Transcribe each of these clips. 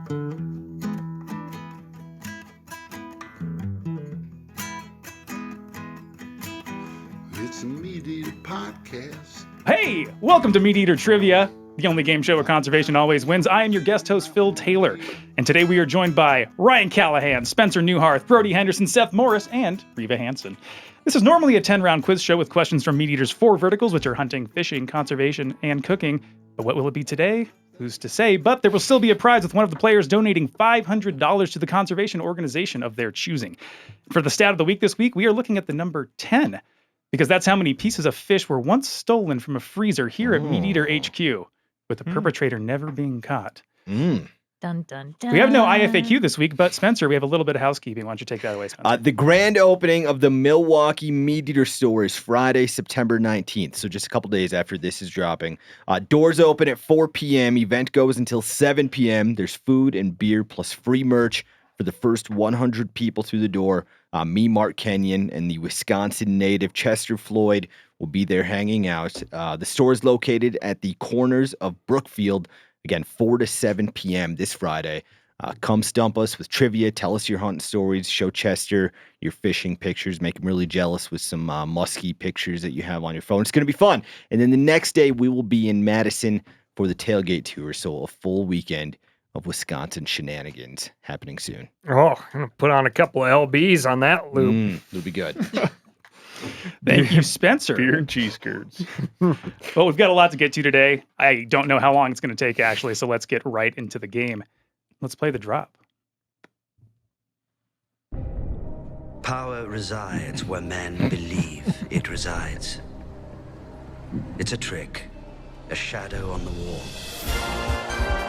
It's a MeatEater podcast. Hey, welcome to MeatEater Trivia, the only game show where conservation always wins. I am your guest host, Phil Taylor, and today we are joined by Ryan Callaghan, Spencer Neuharth, Brody Henderson, Seth Morris, and Reva Hansen. This is normally a 10-round quiz show with questions from MeatEater's 4 verticals, which are hunting, fishing, conservation, and cooking. But what will it be today? Who's to say? But there will still be a prize with one of the players donating $500 to the conservation organization of their choosing. For the stat of the week this week, we are looking at the number 10. Because that's how many pieces of fish were once stolen from a freezer here at MeatEater HQ, with the perpetrator never being caught. Dun, dun, dun. We have no IFAQ this week, but Spencer, we have a little bit of housekeeping. Why don't you take that away, Spencer? The grand opening of the Milwaukee MeatEater store is Friday, September 19th, so just a couple days after this is dropping. Doors open at 4 p.m. Event goes until 7 p.m. There's food and beer plus free merch for the first 100 people through the door. Me, Mark Kenyon, and the Wisconsin native Chester Floyd will be there hanging out. The store is located at the corners of Brookfield, again, 4 to 7 p.m. this Friday. Come stump us with trivia, tell us your hunting stories, show Chester your fishing pictures, make him really jealous with some musky pictures that you have on your phone. It's going to be fun. And then the next day, we will be in Madison for the tailgate tour, so a full weekend of Wisconsin shenanigans happening soon. Oh, I'm going to put on a couple of LBs on that loop. It'll be good. Thank you, Spencer. Beer and cheese curds. Well, we've got a lot to get to today. I don't know how long it's going to take, actually, so let's get right into the game. Let's play the drop. Power resides where men believe it resides. It's a trick, a shadow on the wall.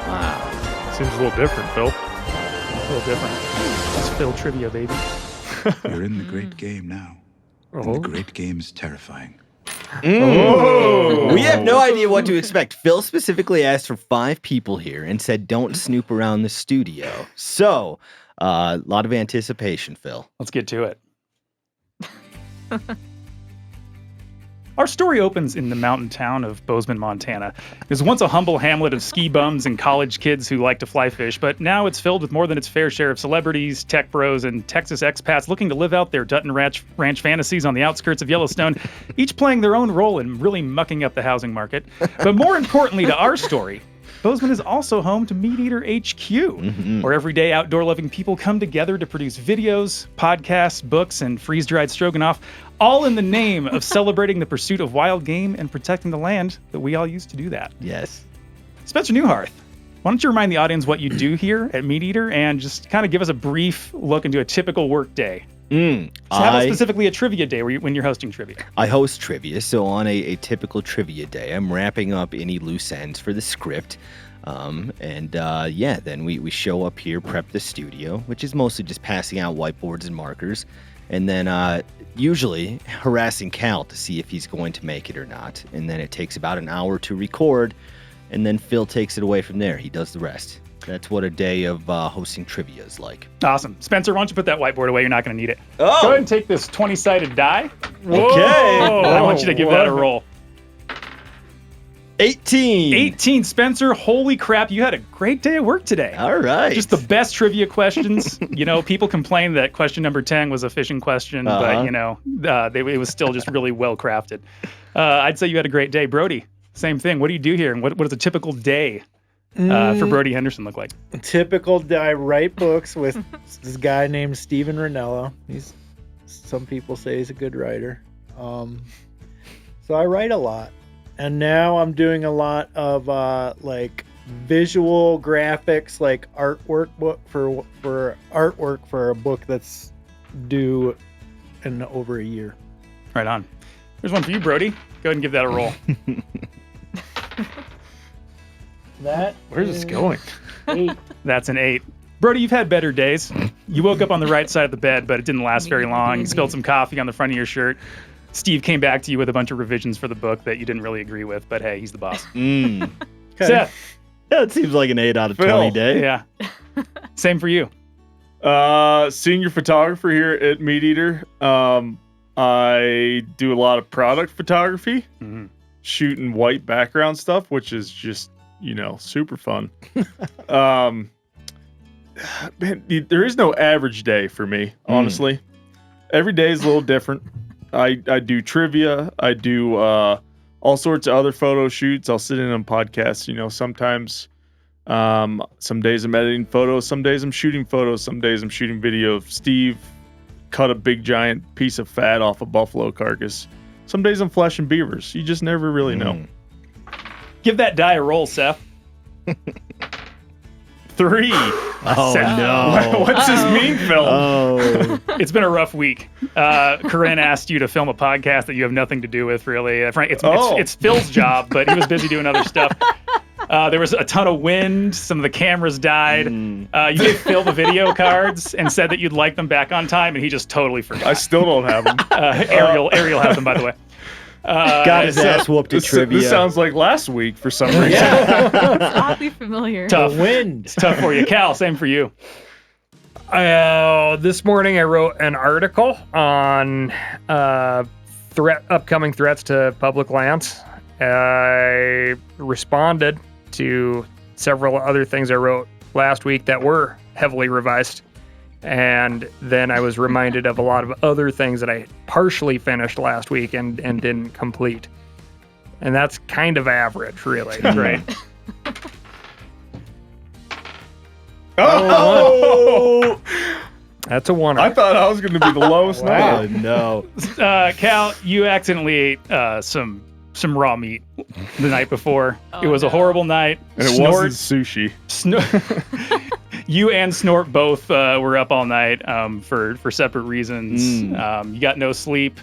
Wow. Seems a little different, Phil. A little different. It's Phil Trivia, baby. You're in the great game now. And the great game is terrifying. We have no idea what to expect. Phil specifically asked for 5 people here and said don't snoop around the studio. So, a lot of anticipation, Phil. Let's get to it. Our story opens in the mountain town of Bozeman, Montana. It was once a humble hamlet of ski bums and college kids who like to fly fish, but now it's filled with more than its fair share of celebrities, tech bros, and Texas expats looking to live out their Dutton Ranch fantasies on the outskirts of Yellowstone, each playing their own role in really mucking up the housing market. But more importantly to our story, Bozeman is also home to MeatEater HQ, where everyday outdoor-loving people come together to produce videos, podcasts, books, and freeze-dried stroganoff, all in the name of celebrating the pursuit of wild game and protecting the land that we all use to do that. Yes. Spencer Neuharth, why don't you remind the audience what you do here at MeatEater and just kind of give us a brief look into a typical work day? So how about specifically a trivia day when you're hosting trivia? I host trivia, so on a typical trivia day, I'm wrapping up any loose ends for the script. Then we show up here, prep the studio, which is mostly just passing out whiteboards and markers, and then usually harassing Cal to see if he's going to make it or not. And then it takes about an hour to record, and then Phil takes it away from there. He does the rest. That's what a day of hosting trivia is like. Awesome. Spencer, why don't you put that whiteboard away? You're not going to need it. Oh! Go ahead and take this 20-sided die. Okay. I want you to give that a roll. 18. 18, Spencer. Holy crap, you had a great day at work today. All right. Just the best trivia questions. People complained that question number 10 was a fishing question, but, it was still just really well crafted. I'd say you had a great day. Brody, same thing. What do you do here? And what does a typical day for Brody Henderson look like? Typical day. I write books with this guy named Steven Ranella. Some people say he's a good writer. So I write a lot. And now I'm doing a lot of visual graphics, like artwork for a book that's due in over a year. Right on. There's one for you, Brody. Go ahead and give that a roll. Where's this going? 8. That's an 8. Brody, you've had better days. You woke up on the right side of the bed, but it didn't last very long. You spilled some coffee on the front of your shirt. Steve came back to you with a bunch of revisions for the book that you didn't really agree with, but hey, he's the boss. Okay. Seth. Yeah, it seems like an 8 out of Phil. 20 day. Yeah. Same for you. Senior photographer here at MeatEater. I do a lot of product photography, shooting white background stuff, which is just, super fun. Man, there is no average day for me, honestly. Every day is a little different. I do trivia. I do all sorts of other photo shoots. I'll sit in on podcasts. Sometimes some days I'm editing photos. Some days I'm shooting photos. Some days I'm shooting video. Steve cut a big giant piece of fat off a buffalo carcass. Some days I'm flashing beavers. You just never really know. Give that die a roll, Seth. 3. Oh, Seth. no. What's this mean, Phil? Oh. It's been a rough week. Corinne asked you to film a podcast that you have nothing to do with, really. Frank, it's Phil's job, but he was busy doing other stuff. There was a ton of wind. Some of the cameras died. You gave Phil the video cards and said that you'd like them back on time, and he just totally forgot. I still don't have them. Ariel has them, by the way. Got his ass whooped at trivia. This sounds like last week for some reason. It's oddly familiar. Tough. The wind. It's tough for you. Cal, same for you. This morning I wrote an article on upcoming threats to public lands. I responded to several other things I wrote last week that were heavily revised. And then I was reminded of a lot of other things that I partially finished last week and didn't complete. And that's kind of average, really. Right. Oh! That's a one. I thought I was going to be the lowest Oh, number. no. Cal, you accidentally ate some raw meat the night before. Oh, it was a horrible night. And it wasn't sushi. You and Snort both were up all night for separate reasons. You got no sleep.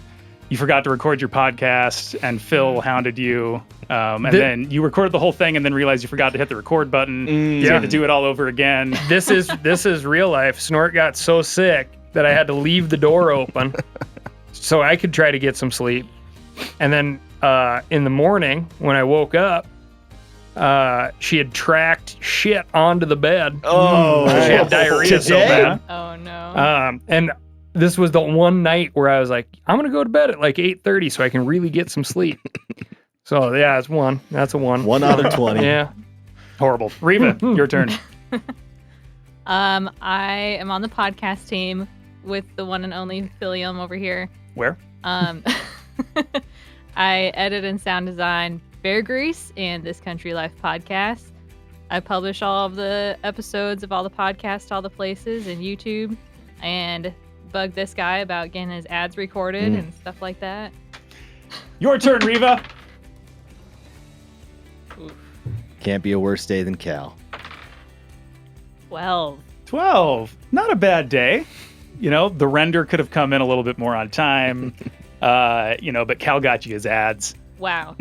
You forgot to record your podcast, and Phil hounded you. Then you recorded the whole thing, and then realized you forgot to hit the record button. So you had to do it all over again. This is real life. Snort got so sick that I had to leave the door open so I could try to get some sleep. And then in the morning when I woke up, she had tracked shit onto the bed. Oh, She had diarrhea so bad. Oh no. And this was the one night where I was like, I'm gonna go to bed at like 8:30 so I can really get some sleep. So yeah, it's one. That's a one. 1 out of 20. Yeah. Horrible. Reva, your turn. I am on the podcast team with the one and only Philium over here. Where? I edit and sound design Bear Grease and This Country Life podcast. I publish all of the episodes of all the podcasts, all the places, and YouTube, and bug this guy about getting his ads recorded and stuff like that. Your turn, Reva. Can't be a worse day than Cal. 12. 12. Not a bad day. The render could have come in a little bit more on time. But Cal got you his ads. Wow.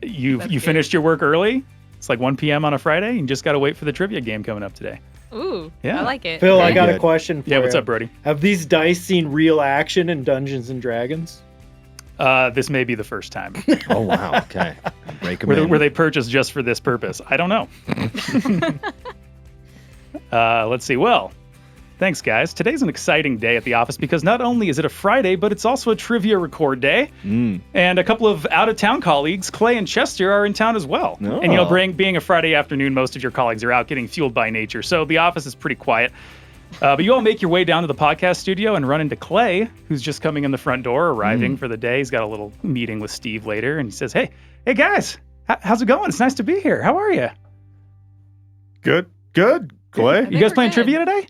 You That's finished your work early. It's like 1 p.m. on a Friday, and you just got to wait for the trivia game coming up today. Ooh, Yeah. I like it. Phil, I Very got a good. question for you. Yeah, what's up, Brody? Have these dice seen real action in Dungeons and Dragons? This may be the first time. Oh, wow. Okay. Break 'em Were in. they purchased just for this purpose? I don't know. Let's see. Well, thanks, guys. Today's an exciting day at the office because not only is it a Friday, but it's also a trivia record day. And a couple of out-of-town colleagues, Clay and Chester, are in town as well. Oh. And, being a Friday afternoon, most of your colleagues are out getting fueled by nature, so the office is pretty quiet. But you all make your way down to the podcast studio and run into Clay, who's just coming in the front door, arriving for the day. He's got a little meeting with Steve later, and he says, hey guys, how's it going? It's nice to be here. How are you? Good, Clay. You guys playing trivia today?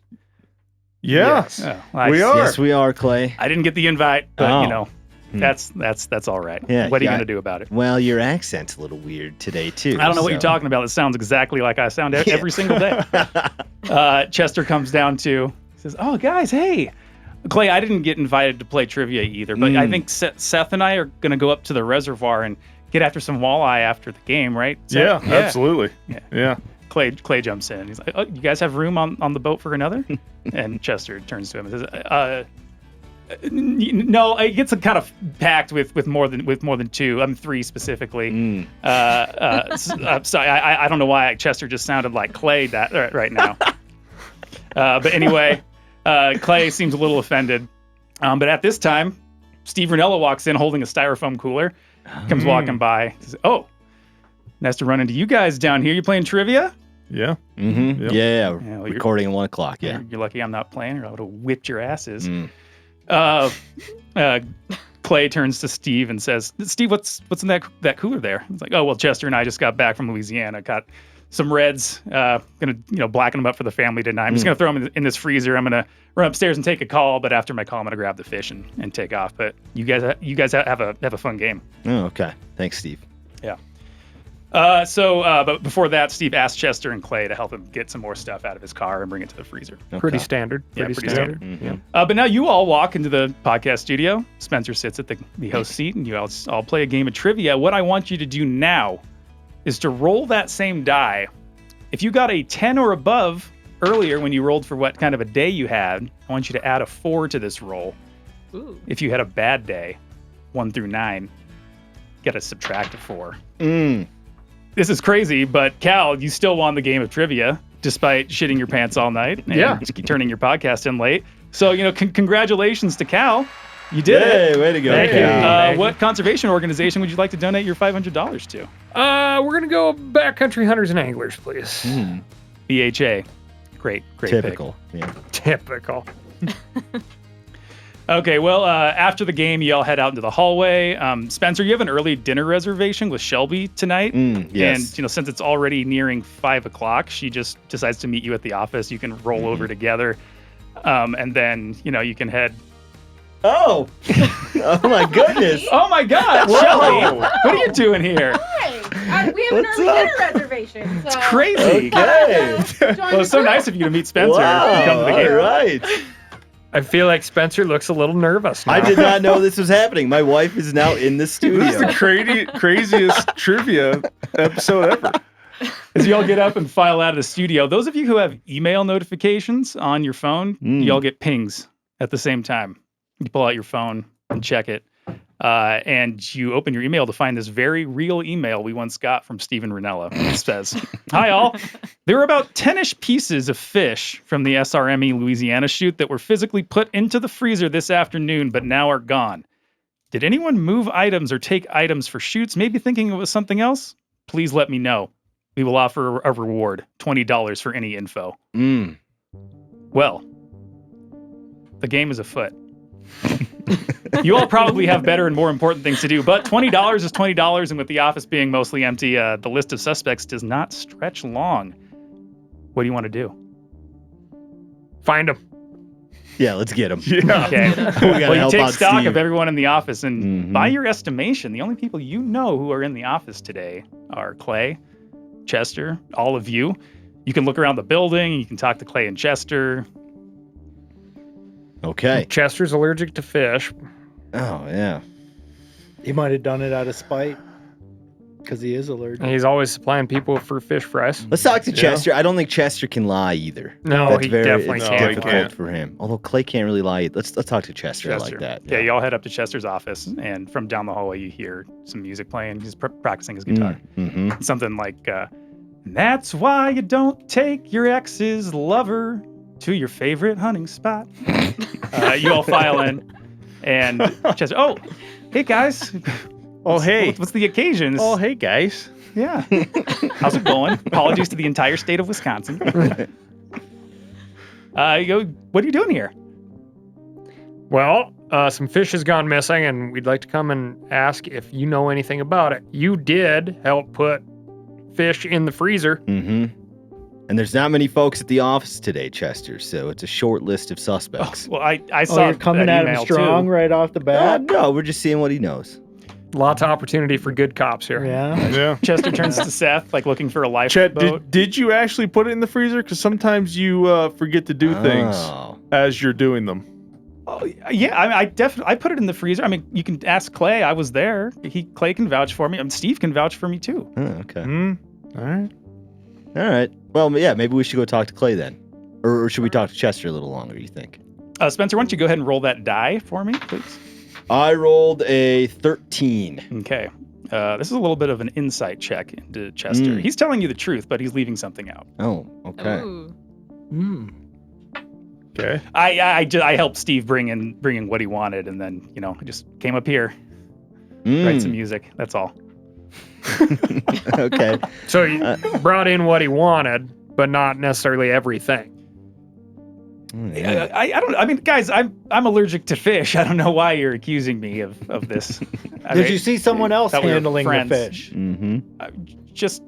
Yeah, Yes. Oh, we are. Yes, we are, Clay. I didn't get the invite, but Oh. that's all right. Yeah, What are you yeah. going to do about it? Well, your accent's a little weird today, too. I don't know what you're so- talking about. It sounds exactly like I sound every single day. Chester comes down too. He says, "Oh, guys, hey, Clay. I didn't get invited to play trivia either, but I think Seth and I are going to go up to the reservoir and get after some walleye after the game, right?" Yeah, Seth? absolutely. Yeah. Yeah. Clay jumps in. He's like, "Oh, you guys have room on the boat for another?" And Chester turns to him and says, "No, it gets kind of packed with more than two. 3 specifically." Sorry, I don't know why Chester just sounded like Clay that right now. But anyway, Clay seems a little offended. But at this time, Steve Ranella walks in holding a styrofoam cooler. Comes walking by. Says, "Oh, nice to run into you guys down here. You playing trivia?" Yeah. Mm-hmm. Yep. Yeah. well, Recording at 1 o'clock. Yeah. You're lucky I'm not playing, or I would have whipped your asses. Mm. Clay turns to Steve and says, "Steve, what's in that cooler there?" It's like, "Oh well, Chester and I just got back from Louisiana. Got some reds. Gonna blacken them up for the family tonight. I'm just gonna throw them in this freezer. I'm gonna run upstairs and take a call. But after my call, I'm gonna grab the fish and take off. But you guys have a fun game." Oh, okay. Thanks, Steve. Yeah. But before that, Steve asked Chester and Clay to help him get some more stuff out of his car and bring it to the freezer. Okay. Pretty standard. Pretty standard. Mm-hmm. But now you all walk into the podcast studio. Spencer sits at the host seat, and you all play a game of trivia. What I want you to do now is to roll that same die. If you got a 10 or above earlier when you rolled for what kind of a day you had, I want you to add a 4 to this roll. Ooh. If you had a bad day, 1 through 9, you got to subtract a 4. This is crazy, but Cal, you still won the game of trivia despite shitting your pants all night and turning your podcast in late. So, congratulations to Cal. You did it. Hey, way to go. Thank you. What conservation organization would you like to donate your $500 to? We're going to go Backcountry Hunters and Anglers, please. BHA. Great Typical. pick. Yeah. Typical. Okay, well, after the game, you all head out into the hallway. Spencer, you have an early dinner reservation with Shelby tonight. Yes. And, since it's already nearing 5 o'clock, she just decides to meet you at the office. You can roll over together. And then, you can head. Oh. Oh, my goodness. Oh, my God, Shelby, what are you doing here? Hi. We have an What's early up? dinner reservation. So. It's crazy. Okay. Well, it's so nice of you to meet Spencer. Wow. Come to the game. All right. I feel like Spencer looks a little nervous now. I did not know this was happening. My wife is now in the studio. This is the craziest trivia episode ever. As you all get up and file out of the studio, those of you who have email notifications on your phone, you all get pings at the same time. You pull out your phone and check it. And you open your email to find this very real email we once got from Steven Ranella. It says, "Hi all. There were about 10-ish pieces of fish from the SRME Louisiana shoot that were physically put into the freezer this afternoon, but now are gone. Did anyone move items or take items for shoots, maybe thinking it was something else? Please let me know. We will offer a reward, $20 for any info." Well, the game is afoot. You all probably have better and more important things to do, but $20 is $20, and with the office being mostly empty, the list of suspects does not stretch long. What do you want to do? Find him. Yeah, let's get him. Yeah. Okay. We gotta Well, you help take out stock Steve. of everyone in the office, and Mhm. by your estimation, the only people you know who are in the office today are Clay, Chester, all of you. You can look around the building. You can talk to Clay and Chester. Okay. Chester's allergic to fish. Oh, yeah. He might have done it out of spite because he is allergic. And he's always supplying people for fish fries. Let's talk to Chester. I don't think Chester can lie either. No, he definitely it's can't. No, he difficult can't. for him. Although Clay can't really lie. Let's talk to Chester like that. Yeah, you all head up to Chester's office, and from down the hallway, you hear some music playing. He's practicing his guitar. Mm-hmm. Something like, "That's why you don't take your ex's lover to your favorite hunting spot." You all file in, and Chester, "Oh, hey guys. Oh, hey. What's the occasion? Oh, hey, guys. Yeah. How's it going? Apologies to the entire state of Wisconsin." You go, "What are you doing here?" Well, some fish has gone missing, and we'd like to come and ask if you know anything about it. You did help put fish in the freezer. Mm-hmm. And there's not many folks at the office today, Chester, so it's a short list of suspects. Well, I Oh, saw you're coming that at him email, strong too. right off the bat. No, we're just seeing what he knows. Lots of opportunity for good cops here. Yeah. Yeah. Chester turns to Seth, like looking for a Chet, lifeboat. did you actually put it in the freezer? Because sometimes you forget to do things Oh. as you're doing them. Oh, yeah, I definitely put it in the freezer. I mean, you can ask Clay. I was there. Clay can vouch for me. Steve can vouch for me too. Oh, okay. All right. All right. Well, yeah, maybe we should go talk to Clay then. Or should we talk to Chester a little longer, you think? Spencer, why don't you go ahead and roll that die for me, please? I rolled a 13. Okay. This is a little bit of an insight check into Chester. He's telling you the truth, but he's leaving something out. Oh, okay. Ooh. Okay. I helped Steve bring in what he wanted, and then I just came up here, write some music. That's all. Okay. So he brought in what he wanted, but not necessarily everything. Yeah. I don't. I mean, guys, I'm allergic to fish. I don't know why you're accusing me of this. Did you see someone else thought we were handling the friends. fish? Mm-hmm. Just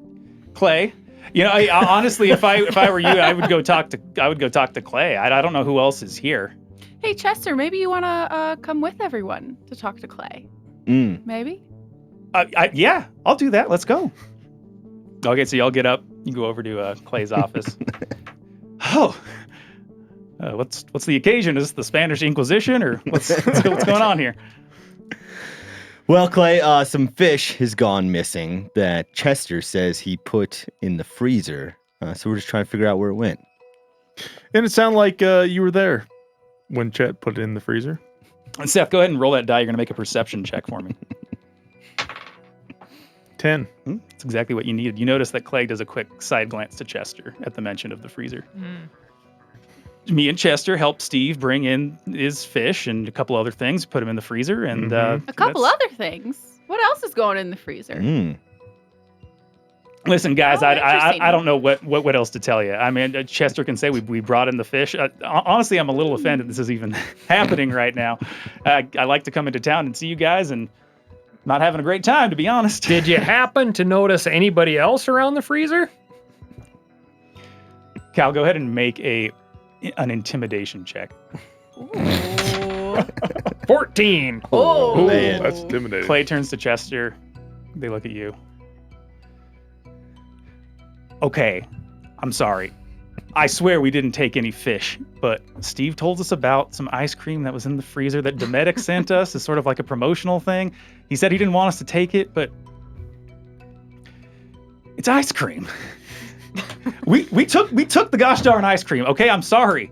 Clay? I honestly, if I were you, I would go talk to Clay. I don't know who else is here. Hey, Chester, maybe you want to come with everyone to talk to Clay. Maybe? Yeah, I'll do that. Let's go. Okay, so y'all get up. You go over to Clay's office. Oh. What's the occasion? Is this the Spanish Inquisition, or what's going on here? Well, Clay, some fish has gone missing that Chester says he put in the freezer. So we're just trying to figure out where it went. And it sounded like you were there when Chet put it in the freezer. And Seth, go ahead and roll that die. You're gonna make a perception check for me. 10. That's exactly what you needed. You notice that Clay does a quick side glance to Chester at the mention of the freezer. Me and Chester help Steve bring in his fish and a couple other things, put them in the freezer, and A couple other things. What else is going in the freezer? Listen, guys, Oh, I interesting. don't know what else to tell you. I mean, Chester can say we brought in the fish. Honestly, I'm a little offended this is even happening right now. I like to come into town and see you guys, and not having a great time, to be honest. Did you happen to notice anybody else around the freezer? Cal, go ahead and make an intimidation check. Ooh. 14. Oh. man. That's intimidating. Clay turns to Chester. They look at you. Okay, I'm sorry. I swear we didn't take any fish, but Steve told us about some ice cream that was in the freezer that Dometic sent us as sort of like a promotional thing. He said he didn't want us to take it, but it's ice cream. we took the gosh darn ice cream. Okay, I'm sorry.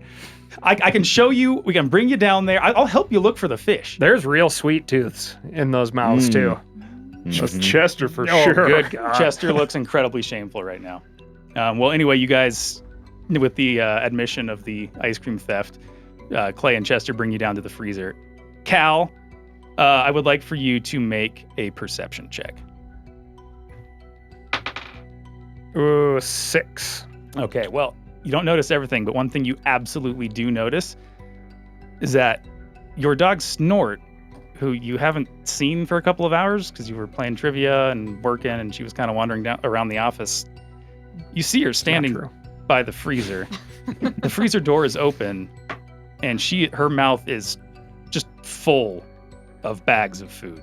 I can show you. We can bring you down there. I'll help you look for the fish. There's real sweet tooths in those mouths, too. That's Chester for Oh, sure. good God. Chester looks incredibly shameful right now. Well, anyway, you guys, with the admission of the ice cream theft, Clay and Chester bring you down to the freezer. Cal, I would like for you to make a perception check. Ooh, 6. Okay, well, you don't notice everything, but one thing you absolutely do notice is that your dog Snort, who you haven't seen for a couple of hours because you were playing trivia and working, and she was kind of wandering down around the office. You see her standing by the freezer. The freezer door is open, and her mouth is just full of bags of food,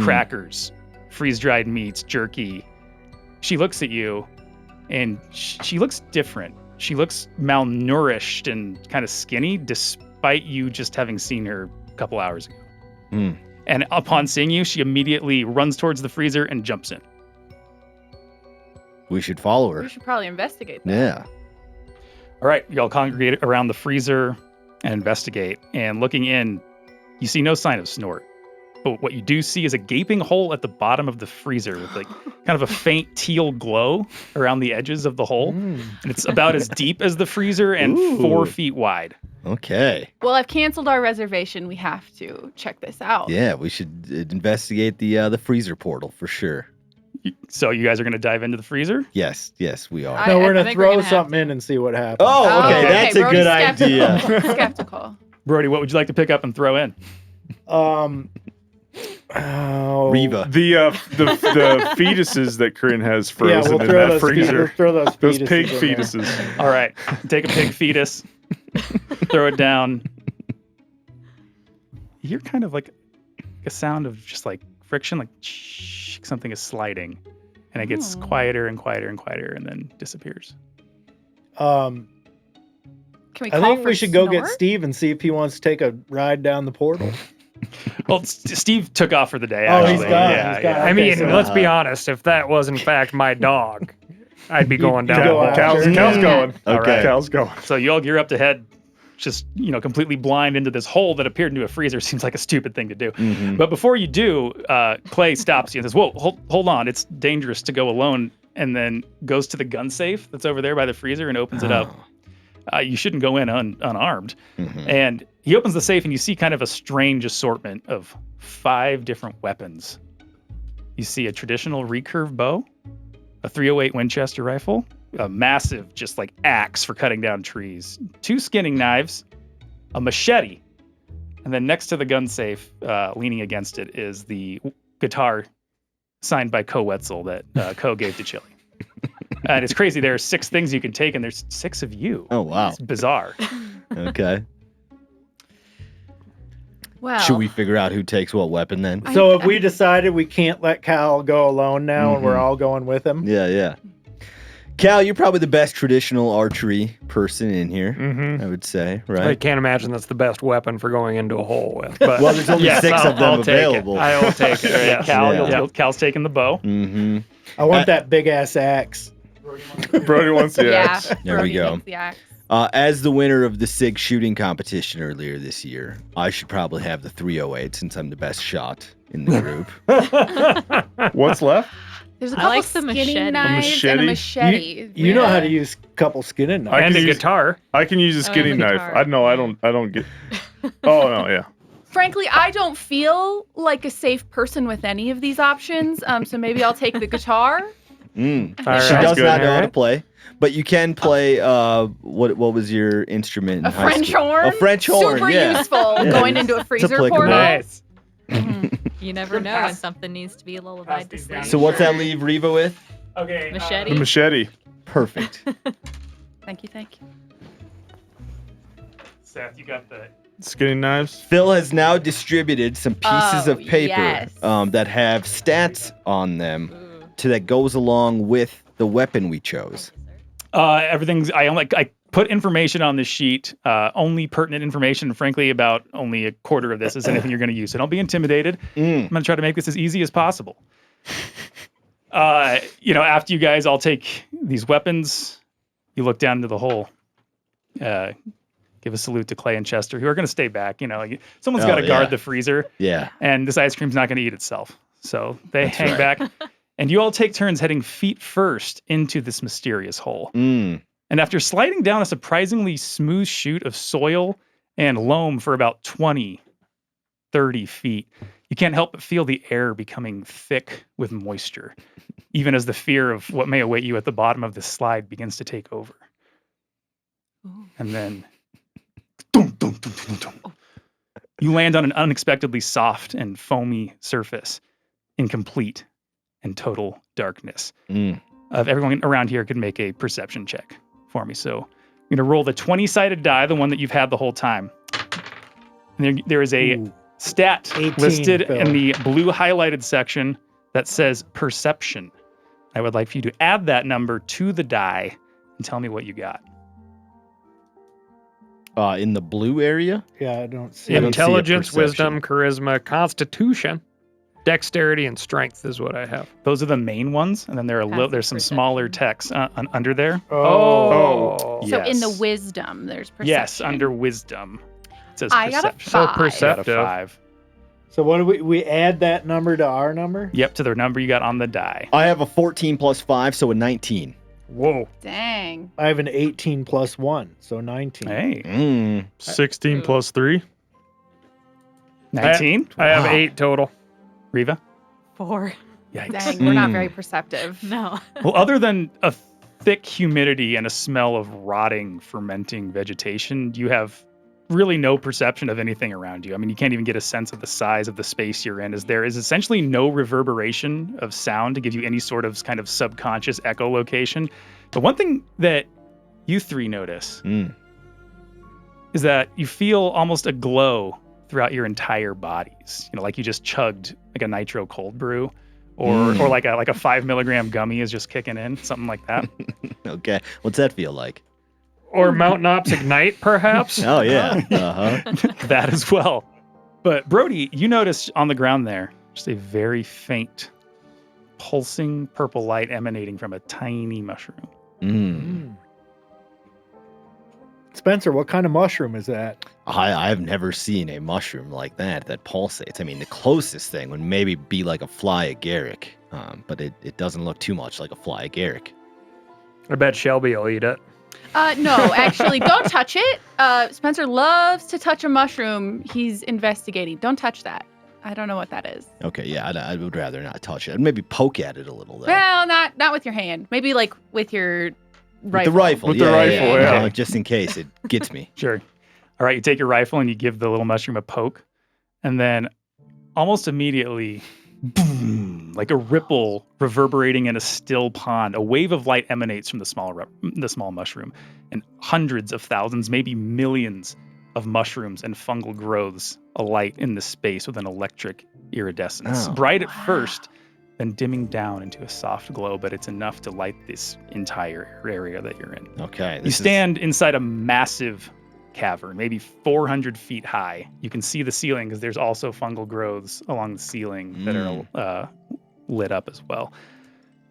crackers, freeze-dried meats, jerky. She looks at you, and she looks different. She looks malnourished and kind of skinny, despite you just having seen her a couple hours ago. And upon seeing you, she immediately runs towards the freezer and jumps in. We should follow her. We should probably investigate that. Yeah. All right, y'all congregate around the freezer and investigate. And looking in, you see no sign of Snort. But what you do see is a gaping hole at the bottom of the freezer with like kind of a faint teal glow around the edges of the hole. And it's about as deep as the freezer and 4 feet wide. Okay. Well, I've canceled our reservation. We have to check this out. Yeah, we should investigate the freezer portal for sure. So you guys are going to dive into the freezer? Yes, we are. No, we're I gonna think throw have something to. in and see what happens. Oh, okay, that's a Brody's good idea. skeptical. Skeptical. Brody, what would you like to pick up and throw in? Reva. The fetuses that Corinne has frozen we'll in throw that those freezer. We'll throw those Those fetuses pig in there. fetuses. All right, take a pig fetus, throw it down. You hear kind of like a sound of just like friction, like something is sliding, and it gets quieter and quieter and quieter, and then disappears. Can we I call think for we should go get Snort? Steve and see if he wants to take a ride down the portal. Well, Steve took off for the day. Oh, Actually. he's gone. Yeah, He's gone. yeah. I mean, Okay, so- let's be honest. If that was in fact my dog, I'd be going down. go the hole. after Cal's him. going. All right. Cal's going. So you all gear up to head, just completely blind into this hole that appeared into a freezer. Seems like a stupid thing to do. But before you do, Clay stops you and says, "Whoa, hold on! It's dangerous to go alone." And then goes to the gun safe that's over there by the freezer and opens it up. You shouldn't go in unarmed. And he opens the safe, and you see kind of a strange assortment of 5 different weapons You see a traditional recurve bow, a .308 Winchester rifle, a massive, just like axe for cutting down trees, 2 skinning knives, a machete, and then next to the gun safe, leaning against it, is the guitar signed by Co Wetzel that Co gave to Chili. And it's crazy. There are 6 things you can take, and there's 6 of you. Oh, wow. It's bizarre. Okay. Well, Should we figure out who takes what weapon then? So have we decided we can't let Cal go alone now, and we're all going with him? Yeah. Cal, you're probably the best traditional archery person in here, Mm-hmm. I would say, I right? can't imagine that's the best weapon for going into a hole with. But Well, there's only yes, 6 of them I'll take it. available. I will take it. Yeah, Cal, Yeah. Cal's taking the bow. Mm-hmm. I want that big ass axe. Brody wants the axe. There we Brody go. takes the axe. As the winner of the SIG shooting competition earlier this year, I should probably have the .308 since I'm the best shot in the group. What's left? There's a I couple like the skinning machete. knives and a machete? machete. You know how to use a couple skinning knives. And a use- guitar. I can use a skinny the knife. guitar. I don't get. Oh no, yeah. Frankly, I don't feel like a safe person with any of these options. So maybe I'll take the guitar. All She right. does Sounds not good. know how to play, but you can play. What was your instrument? In A high French school? horn. A French horn. Super yeah. useful Yeah, going into a freezer applicable. portal. Nice. You never know when something needs to be lullabied to sleep. So what's that leave Reva with? Okay. Machete? The machete. Perfect. Thank you. Seth, you got the. Skinny knives. Phil has now distributed some pieces Oh, of paper yes. that have stats on them that goes along with the weapon we chose. Everything's. I put information on this sheet. Only pertinent information. Frankly, about only a quarter of this is anything you're going to use. So don't be intimidated. I'm going to try to make this as easy as possible. After you guys all take these weapons, you look down into the hole. Give a salute to Clay and Chester, who are going to stay back. Someone's got to guard the freezer, Yeah. and this ice cream's not going to eat itself. So they That's hang right. back, and you all take turns heading feet first into this mysterious hole. Mm. And after sliding down a surprisingly smooth chute of soil and loam for about 20, 30 feet, you can't help but feel the air becoming thick with moisture, even as the fear of what may await you at the bottom of this slide begins to take over. And then, dum, dum, dum, dum, dum, you land on an unexpectedly soft and foamy surface in complete and total darkness. Mm. Everyone around here could make a perception check for me. So I'm going to roll the 20-sided die, the one that you've had the whole time. And there is a stat 18, listed Phil. in the blue highlighted section that says perception. I would like for you to add that number to the die and tell me what you got. In the blue area? Yeah, I don't see I it. don't see a Intelligence, perception. wisdom, charisma, constitution, dexterity, and strength is what I have. Those are the main ones, and then Passive there's some perception. smaller text under there. Oh. So in the Yes. wisdom, there's perception. Yes, under wisdom. It says I got a perception. So five. You got a perceptive. 5. So what do we add that number to our number? Yep, to the number you got on the die. I have a 14 plus 5, so a 19. Whoa. Dang. I have an 18 plus 1, so 19. Hey, Mm. 16 plus 3. 19? I have Wow. 8 total. Riva? 4. Yikes. Dang, we're not Mm. very perceptive. No. Well, other than a thick humidity and a smell of rotting, fermenting vegetation, you have really no perception of anything around you. I mean, you can't even get a sense of the size of the space you're in, as there is essentially no reverberation of sound to give you any sort of kind of subconscious echolocation. But one thing that you three notice Mm. is that you feel almost a glow throughout your entire bodies. Like you just chugged like a nitro cold brew, or like a 5 milligram gummy is just kicking in, something like that. Okay. What's that feel like? Or Mountain Ops Ignite, perhaps? Oh, yeah. Uh-huh. That as well. But Brody, you notice on the ground there just a very faint, pulsing purple light emanating from a tiny mushroom. Mm. Spencer, what kind of mushroom is that? I've never seen a mushroom like that pulsates. I mean, the closest thing would maybe be like a fly agaric, but it doesn't look too much like a fly agaric. I bet Shelby will eat it. No, actually, don't touch it. Spencer loves to touch a mushroom he's investigating. Don't touch that. I don't know what that is. Okay, yeah, I would rather not touch it. I'd maybe poke at it a little, though. Well, not with your hand. Maybe like with your rifle. The rifle, With the rifle, yeah. just in case it gets me. Sure. All right, you take your rifle and you give the little mushroom a poke, and then almost immediately, boom, like a ripple reverberating in a still pond, a wave of light emanates from the small mushroom, and hundreds of thousands, maybe millions of mushrooms and fungal growths alight in the space with an electric iridescence. Oh, Bright at first, then dimming down into a soft glow, but it's enough to light this entire area that you're in. Okay. You stand inside a massive cavern, maybe 400 feet high. You can see the ceiling because there's also fungal growths along the ceiling that are lit up as well.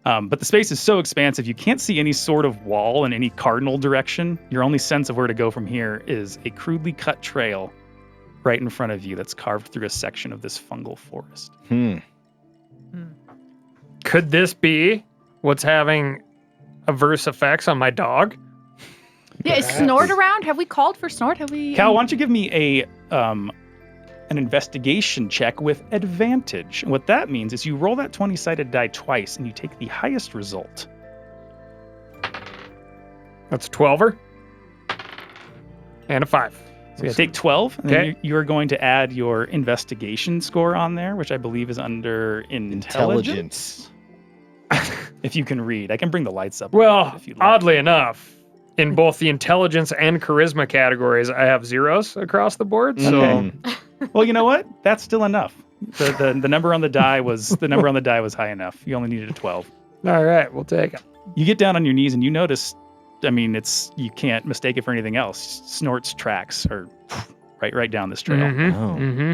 But the space is so expansive, you can't see any sort of wall in any cardinal direction. Your only sense of where to go from here is a crudely cut trail right in front of you that's carved through a section of this fungal forest. Could this be what's having adverse effects on my dog? Yeah, is Snort around? Have we called for Snort? Have we? Cal, why don't you give me an investigation check with advantage? And what that means is you roll that 20-sided die twice and you take the highest result. That's a 12er and a 5. So you take 12, and then you are going to add your investigation score on there, which I believe is under intelligence. If you can read. I can bring the lights up. Well, if you'd like. oddly enough, in both the intelligence and charisma categories, I have zeros across the board. So, Okay. Well, you know what? That's still enough. The number on the die was high enough. You only needed a 12. all right, we'll take it. You get down on your knees and you notice, I mean, you can't mistake it for anything else. Snort's tracks are right down this trail. Mm-hmm. Oh. Mm-hmm.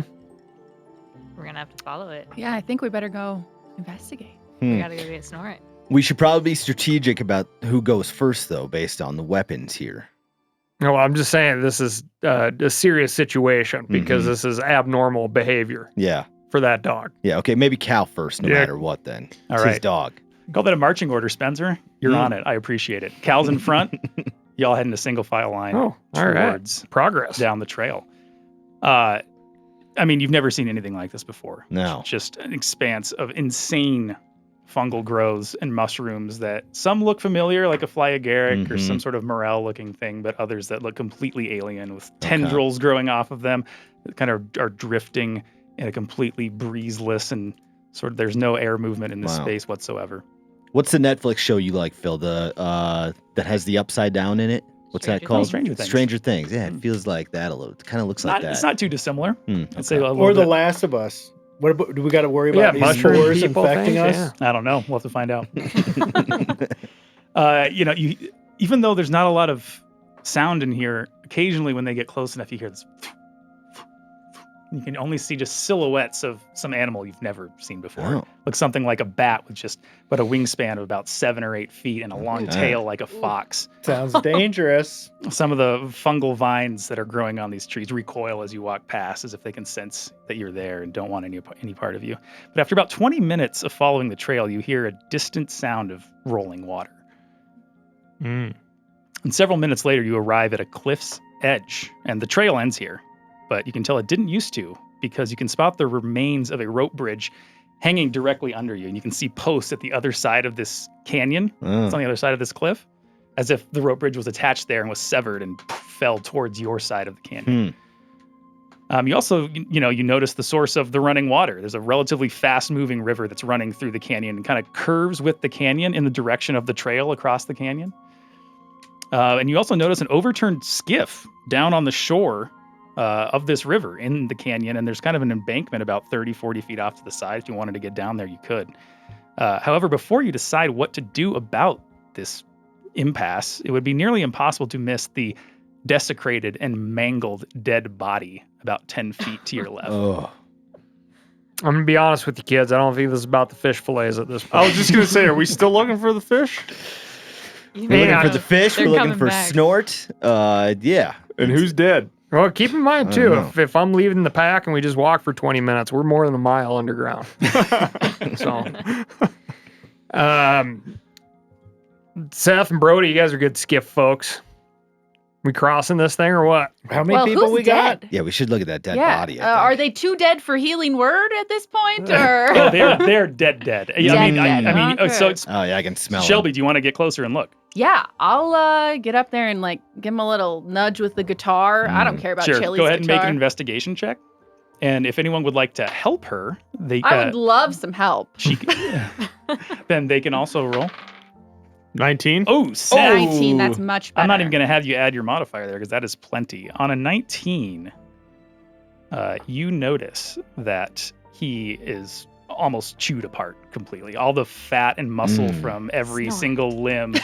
We're gonna have to follow it. Yeah, I think we better go investigate. We gotta go get Snort. We should probably be strategic about who goes first, though, based on the weapons here. No, I'm just saying this is a serious situation because this is abnormal behavior Yeah. for that dog. Yeah, okay, maybe Cal first, no Yeah. matter what, then. All It's right. his dog. Call that a marching order, Spencer. You're on it. I appreciate it. Cal's in front. Y'all head in a single file line Oh, all right. towards Progress. down the trail. I mean, you've never seen anything like this before. No. Just an expanse of insane fungal growths and mushrooms that some look familiar, like a fly agaric or some sort of morel looking thing, but others that look completely alien with tendrils growing off of them that kind of are drifting in a completely breezeless and sort of there's no air movement in this space whatsoever. What's the Netflix show you like, Phil? The that has the upside down in it? What's that Stranger called? Things. Stranger Things. Yeah, it feels like that a little. It kind of looks like that. It's not too dissimilar. I'd say Okay. a little Or The bit. Last of Us. What about, do we got to worry about these mushroom spores people infecting things, us? yeah. I don't know. We'll have to find out. Even though there's not a lot of sound in here, occasionally when they get close enough, you hear this. You can only see just silhouettes of some animal you've never seen before. Oh. Looks something like a bat with a wingspan of about 7 or 8 feet and a long tail like a fox. Sounds dangerous. Some of the fungal vines that are growing on these trees recoil as you walk past, as if they can sense that you're there and don't want any part of you. But after about 20 minutes of following the trail, you hear a distant sound of rolling water. And several minutes later, you arrive at a cliff's edge, and the trail ends here. But you can tell it didn't used to because you can spot the remains of a rope bridge hanging directly under you. And you can see posts at the other side of this canyon. It's on the other side of this cliff, as if the rope bridge was attached there and was severed and fell towards your side of the canyon. You also, you notice the source of the running water. There's a relatively fast-moving river that's running through the canyon and kind of curves with the canyon in the direction of the trail across the canyon. And you also notice an overturned skiff down on the shore of this river in the canyon, and there's kind of an embankment about 30, 40 feet off to the side. If you wanted to get down there, you could. However, before you decide what to do about this impasse, it would be nearly impossible to miss the desecrated and mangled dead body about 10 feet to your left. Oh. I'm gonna be honest with you kids. I don't think this is about the fish fillets at this point. I was just gonna say, are we still looking for the fish? You We're know, looking for the fish. they're We're looking coming for back. Snort. Yeah. And who's dead? Well, keep in mind I too, don't if I'm leaving the pack and we just walk for 20 minutes, we're more than a mile underground. So, Seth and Brody, you guys are good skiff folks. We crossing this thing or what? How many Well, people who's we got? dead? Yeah, we should look at that dead Yeah. body. Are they too dead for healing word at this point, or? Oh, they're dead. Yeah, I mean, Okay. so it's Oh yeah, I can smell Shelby. Do you want to get closer and look? Yeah, I'll get up there and like give him a little nudge with the guitar. I don't care about Sure. Chili's Go ahead and make guitar. an investigation check. And if anyone would like to help her, they I would love some help. then they can also roll. 19. Oh, Seth. 19, that's much better. I'm not even going to have you add your modifier there because that is plenty. On a 19, you notice that he is almost chewed apart completely. All the fat and muscle from every Snoring. single limb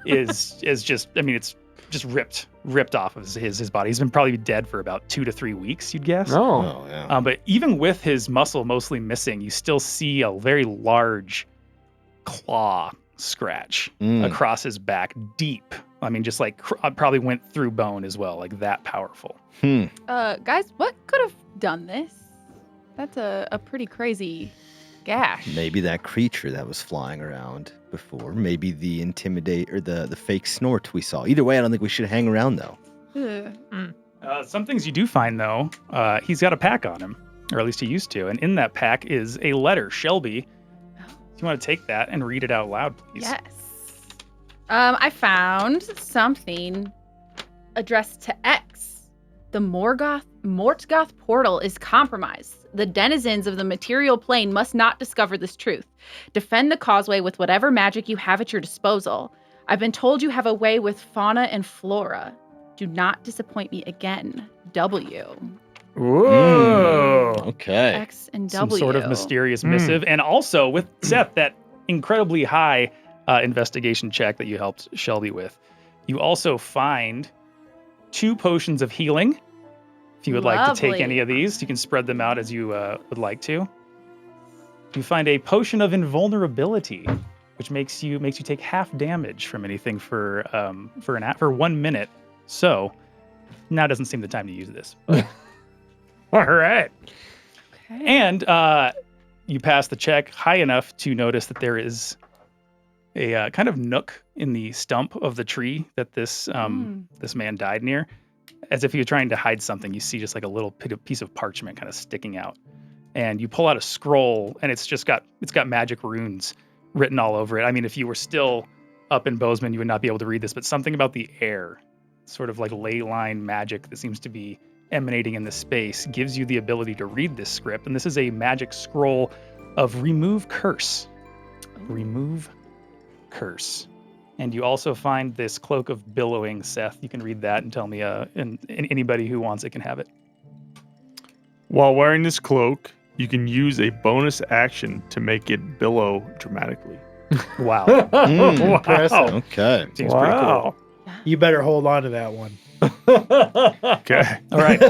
is just, I mean, it's just ripped off of his body. He's been probably dead for about 2 to 3 weeks, you'd guess. Oh. yeah. But even with his muscle mostly missing, you still see a very large claw scratch across his back, deep. I mean, just like probably went through bone as well, like that powerful. Guys, what could have done this? That's a pretty crazy gash. Maybe that creature that was flying around before. Maybe the intimidate or the fake snort we saw. Either way, I don't think we should hang around though. Ugh. Some things you do find though, he's got a pack on him, or at least he used to, and in that pack is a letter. Shelby, if you want to take that and read it out loud, please. Yes. I found something addressed to X. The Mortgoth portal is compromised. The denizens of the material plane must not discover this truth. Defend the causeway with whatever magic you have at your disposal. I've been told you have a way with fauna and flora. Do not disappoint me again. W. Whoa. Okay. X and Some W. sort of mysterious missive. And also with Seth, that incredibly high investigation check that you helped Shelby with, you also find 2 potions of healing. If you would like to take Lovely. any of these, you can spread them out as you would like to. You find a potion of invulnerability, which makes you take half damage from anything for 1 minute. So now doesn't seem the time to use this. All right. Okay. And you pass the check high enough to notice that there is a kind of nook in the stump of the tree that this man died near. As if he was trying to hide something, you see just like a little piece of parchment kind of sticking out. And you pull out a scroll, and it's got magic runes written all over it. I mean, if you were still up in Bozeman, you would not be able to read this, but something about the air, sort of like ley line magic that seems to be emanating in this space, gives you the ability to read this script. And this is a magic scroll of remove curse. Remove curse. And you also find this cloak of billowing, Seth. You can read that and tell me, and anybody who wants it can have it. While wearing this cloak, you can use a bonus action to make it billow dramatically. Wow. Impressive. Okay. Seems pretty cool. Wow. You better hold on to that one. Okay. All right.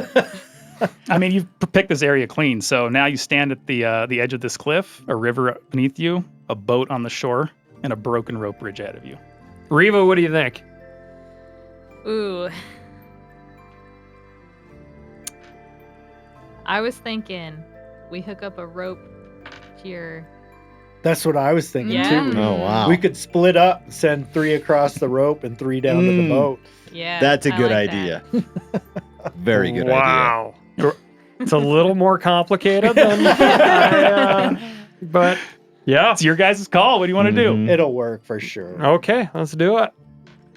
I mean, you've picked this area clean, so now you stand at the edge of this cliff, a river beneath you, a boat on the shore, and a broken rope bridge ahead of you. Reva, what do you think? Ooh. I was thinking we hook up a rope to your... That's what I was thinking Yeah. too. Oh wow. We could split up, send 3 across the rope and 3 down to the boat. Yeah. That's a I good like idea. Very good idea. Wow. It's a little more complicated than but yeah. It's your guys' call. What do you want to do? It'll work for sure. Okay, let's do it.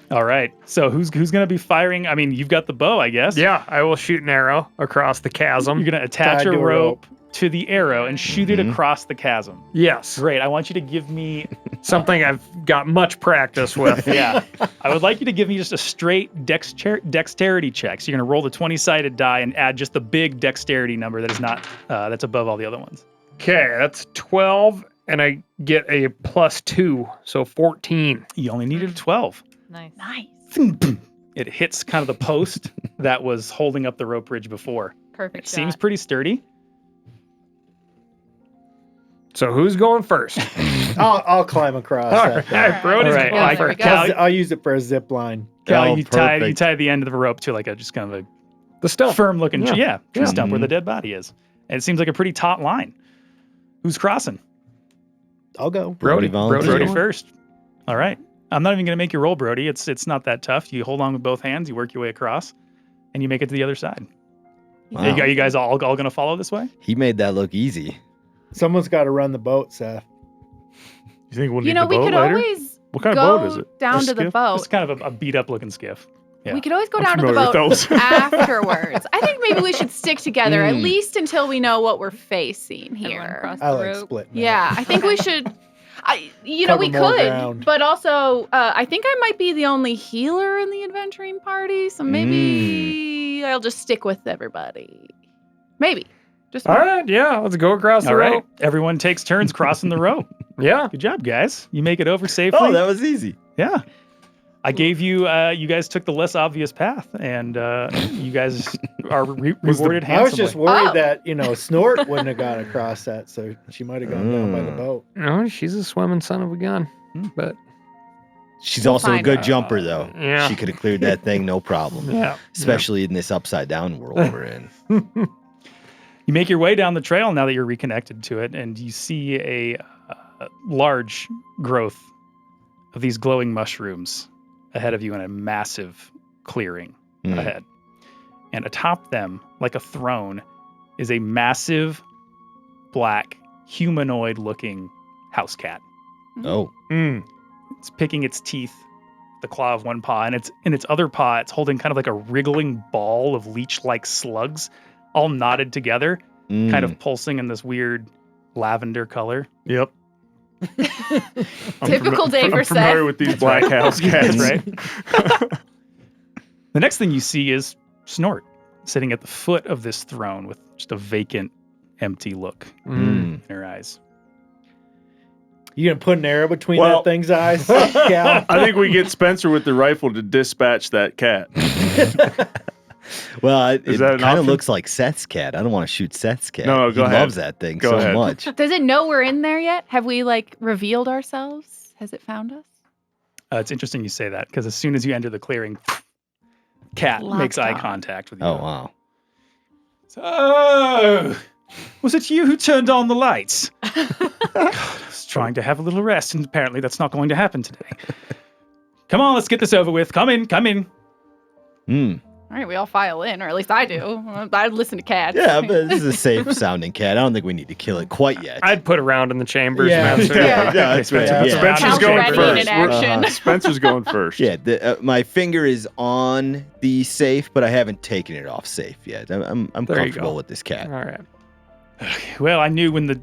All right. So who's going to be firing? I mean, you've got the bow, I guess. Yeah, I will shoot an arrow across the chasm. You're going to attach Tied a to a rope to the arrow and shoot it across the chasm. Yes, Great. I want you to give me... something I've got much practice with. Yeah. I would like you to give me just a straight dexterity check. So you're going to roll the 20-sided die and add just the big dexterity number that is not that's above all the other ones. Okay, that's 12, and I get a +2, so 14. You only needed a 12. Nice. Nice. It hits kind of the post that was holding up the rope bridge before. Perfect It shot. seems pretty sturdy. So who's going first? I'll climb across. All that right, thing. Brody's All right. going Yeah, there we first. go. I'll use it for a zip line. Cal, Oh, you tie perfect. the end of the rope to like a just kind of The a stump. firm-looking tree. Yeah. Tree Yeah. stump where the dead body is. And it seems like a pretty taut line. Who's crossing? I'll go. Brody volunteered. Brody going. first. All right. I'm not even going to make you roll, Brody. It's not that tough. You hold on with both hands, you work your way across, and you make it to the other side. Wow. Are you guys all going to follow this way? He made that look easy. Someone's got to run the boat, Seth. You think we'll need You know, the we boat could later? always What kind go of boat is it? down A to the skiff? boat. It's kind of a beat-up looking skiff. Yeah. We could always go I'm down to the familiar boat with those. afterwards. I think maybe we should stick together at Mm. least until we know what we're facing Everyone here. across I the like rope. split. Yeah, I think we should. We Cover could, more ground. but also, I think I might be the only healer in the adventuring party, so maybe I'll just stick with everybody. Maybe. Just All right, yeah, let's go across the All right. rope. Everyone takes turns crossing the rope. Yeah. Good job, guys. You make it over safely. Oh, that was easy. Yeah. I gave you, you guys took the less obvious path, and you guys are rewarded I was handsomely. just worried Oh. that, Snort wouldn't have got across that, so she might have gone down by the boat. No, she's a swimming son of a gun. But She's We'll also a find good out. jumper, though. Yeah. She could have cleared that thing, no problem. yeah. Especially in this upside down world we're in. You make your way down the trail now that you're reconnected to it, and you see a large growth of these glowing mushrooms ahead of you in a massive clearing Mm. ahead. And atop them, like a throne, is a massive, black, humanoid-looking house cat. Oh. Mm. It's picking its teeth, the claw of one paw, and it's in its other paw, it's holding kind of like a wriggling ball of leech-like slugs, all knotted together, kind Mm. of pulsing in this weird lavender color. Yep. Typical day for I'm familiar Seth. with these black house cats. That's right. The next thing you see is Snort sitting at the foot of this throne with just a vacant, empty look Mm. in her eyes. You gonna put an arrow between Well- that thing's eyes, Cal? I think we get Spencer with the rifle to dispatch that cat. Well, it Is that an kind of option? looks like Seth's cat. I don't want to shoot Seth's cat. No, go he ahead. loves that thing Go so ahead. much. Does it know we're in there yet? Have we revealed ourselves? Has it found us? It's interesting you say that because as soon as you enter the clearing, cat Locked makes eye on. contact with you. Oh, wow. So, was it you who turned on the lights? God, I was trying to have a little rest, and apparently that's not going to happen today. Come on, let's get this over with. Come in, come in. Mm. All right, we all file in, or at least I do. I listen to cats. Yeah, but this is a safe sounding cat. I don't think we need to kill it quite yet. I'd put a round in the chambers. Yeah. Master. Yeah. that's right. Yeah. Yeah. Spencer's Cal's going ready first. in action. Spencer's going first. Yeah, my finger is on the safe, but I haven't taken it off safe yet. I'm There you comfortable go. with this cat. All right. Well, I knew when the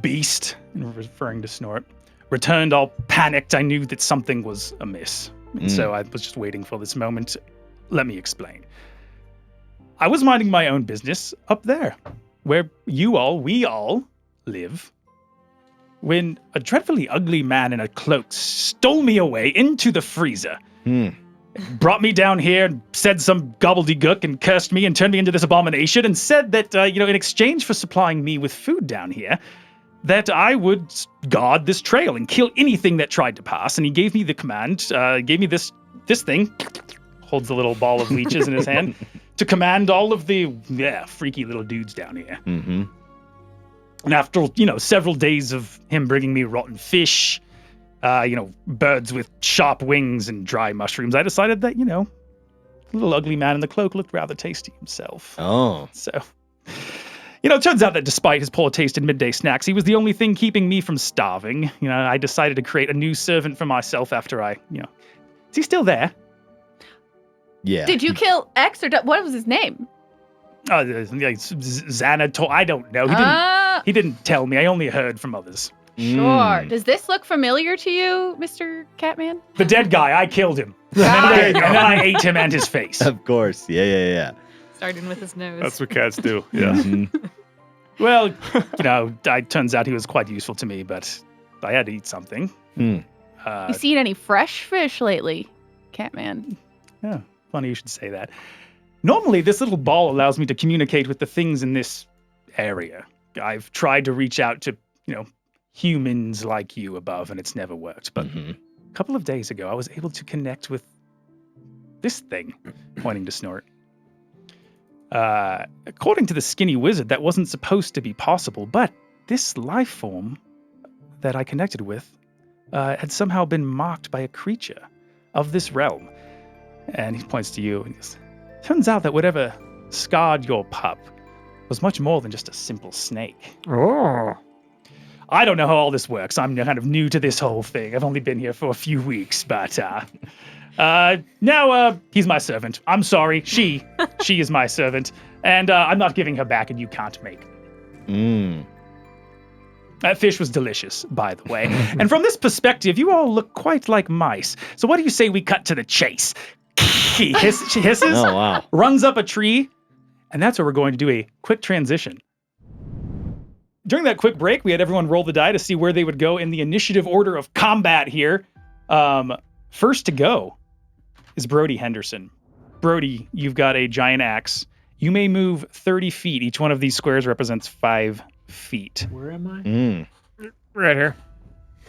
beast, referring to Snort, returned all panicked, I knew that something was amiss. And so I was just waiting for this moment. Let me explain. I was minding my own business up there, where we all live, when a dreadfully ugly man in a cloak stole me away into the freezer, Hmm. brought me down here and said some gobbledygook and cursed me and turned me into this abomination and said that, in exchange for supplying me with food down here, that I would guard this trail and kill anything that tried to pass. And he gave me the command, gave me this thing, holds the little ball of leeches in his hand, to command all of the freaky little dudes down here. Mm-hmm. And after, several days of him bringing me rotten fish, birds with sharp wings and dry mushrooms, I decided that, the little ugly man in the cloak looked rather tasty himself. Oh. So, it turns out that despite his poor taste in midday snacks, he was the only thing keeping me from starving. I decided to create a new servant for myself after I, Is he still there? Yeah. Did you kill X or what was his name? Xanator. I don't know. He didn't tell me. I only heard from others. Sure. Mm. Does this look familiar to you, Mr. Catman? The dead guy, I killed him. And Got then I ate him and his face. Of course. Yeah. Starting with his nose. That's what cats do. Yeah. Mhm. Well, it turns out he was quite useful to me, but I had to eat something. Hmm. You seen any fresh fish lately, Catman? Yeah, funny you should say that. Normally, this little ball allows me to communicate with the things in this area. I've tried to reach out to, humans like you above, and it's never worked. But Mhm. a couple of days ago, I was able to connect with this thing, pointing to Snort. According to the skinny wizard, that wasn't supposed to be possible, but this life form that I connected with had somehow been mocked by a creature of this realm. And he points to you and he goes, turns out that whatever scarred your pup was much more than just a simple snake. Oh. I don't know how all this works. I'm kind of new to this whole thing. I've only been here for a few weeks, but now he's my servant. I'm sorry. She is my servant, and I'm not giving her back, and you can't make me. That fish was delicious, by the way. And from this perspective, you all look quite like mice. So what do you say we cut to the chase? She hisses, Oh, wow. runs up a tree, and that's where we're going to do a quick transition. During that quick break, we had everyone roll the die to see where they would go in the initiative order of combat here. First to go is Brody Henderson. Brody, you've got a giant axe. You may move 30 feet. Each one of these squares represents 5 feet. Where am I? Right here.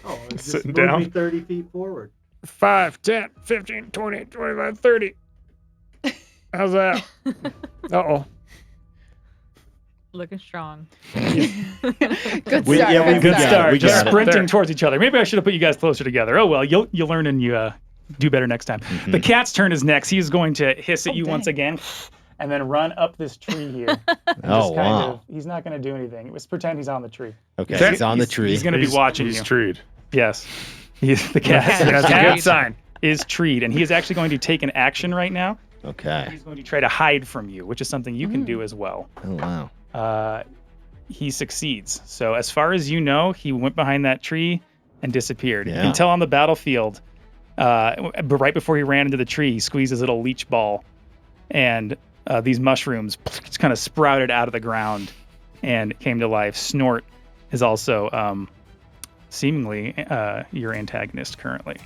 Oh, it's just Sitting move down. me 30 feet forward. 5, 10, 15, 20, 25, 30. How's that? Uh-oh. Looking strong. Good start. We Good got it. start. We Just got it. sprinting There. towards each other. Maybe I should have put you guys closer together. Oh well, you'll learn and you do better next time. The cat's turn is next. He's going to hiss at you once again, and then run up this tree here. Oh, wow. He's not going to do anything. Let's pretend he's on the tree. Okay, he's on the tree. He's going to be watching He's you. treed. Yes. The cat. That's a cat good sign. is treed, and he is actually going to take an action right now. Okay. He's going to try to hide from you, which is something you can do as well. Oh, wow. He succeeds. So as far as you know, he went behind that tree and disappeared. You Yeah. can tell on the battlefield, but right before he ran into the tree, he squeezed his little leech ball, and these mushrooms just kind of sprouted out of the ground and came to life. Snort is also seemingly your antagonist currently.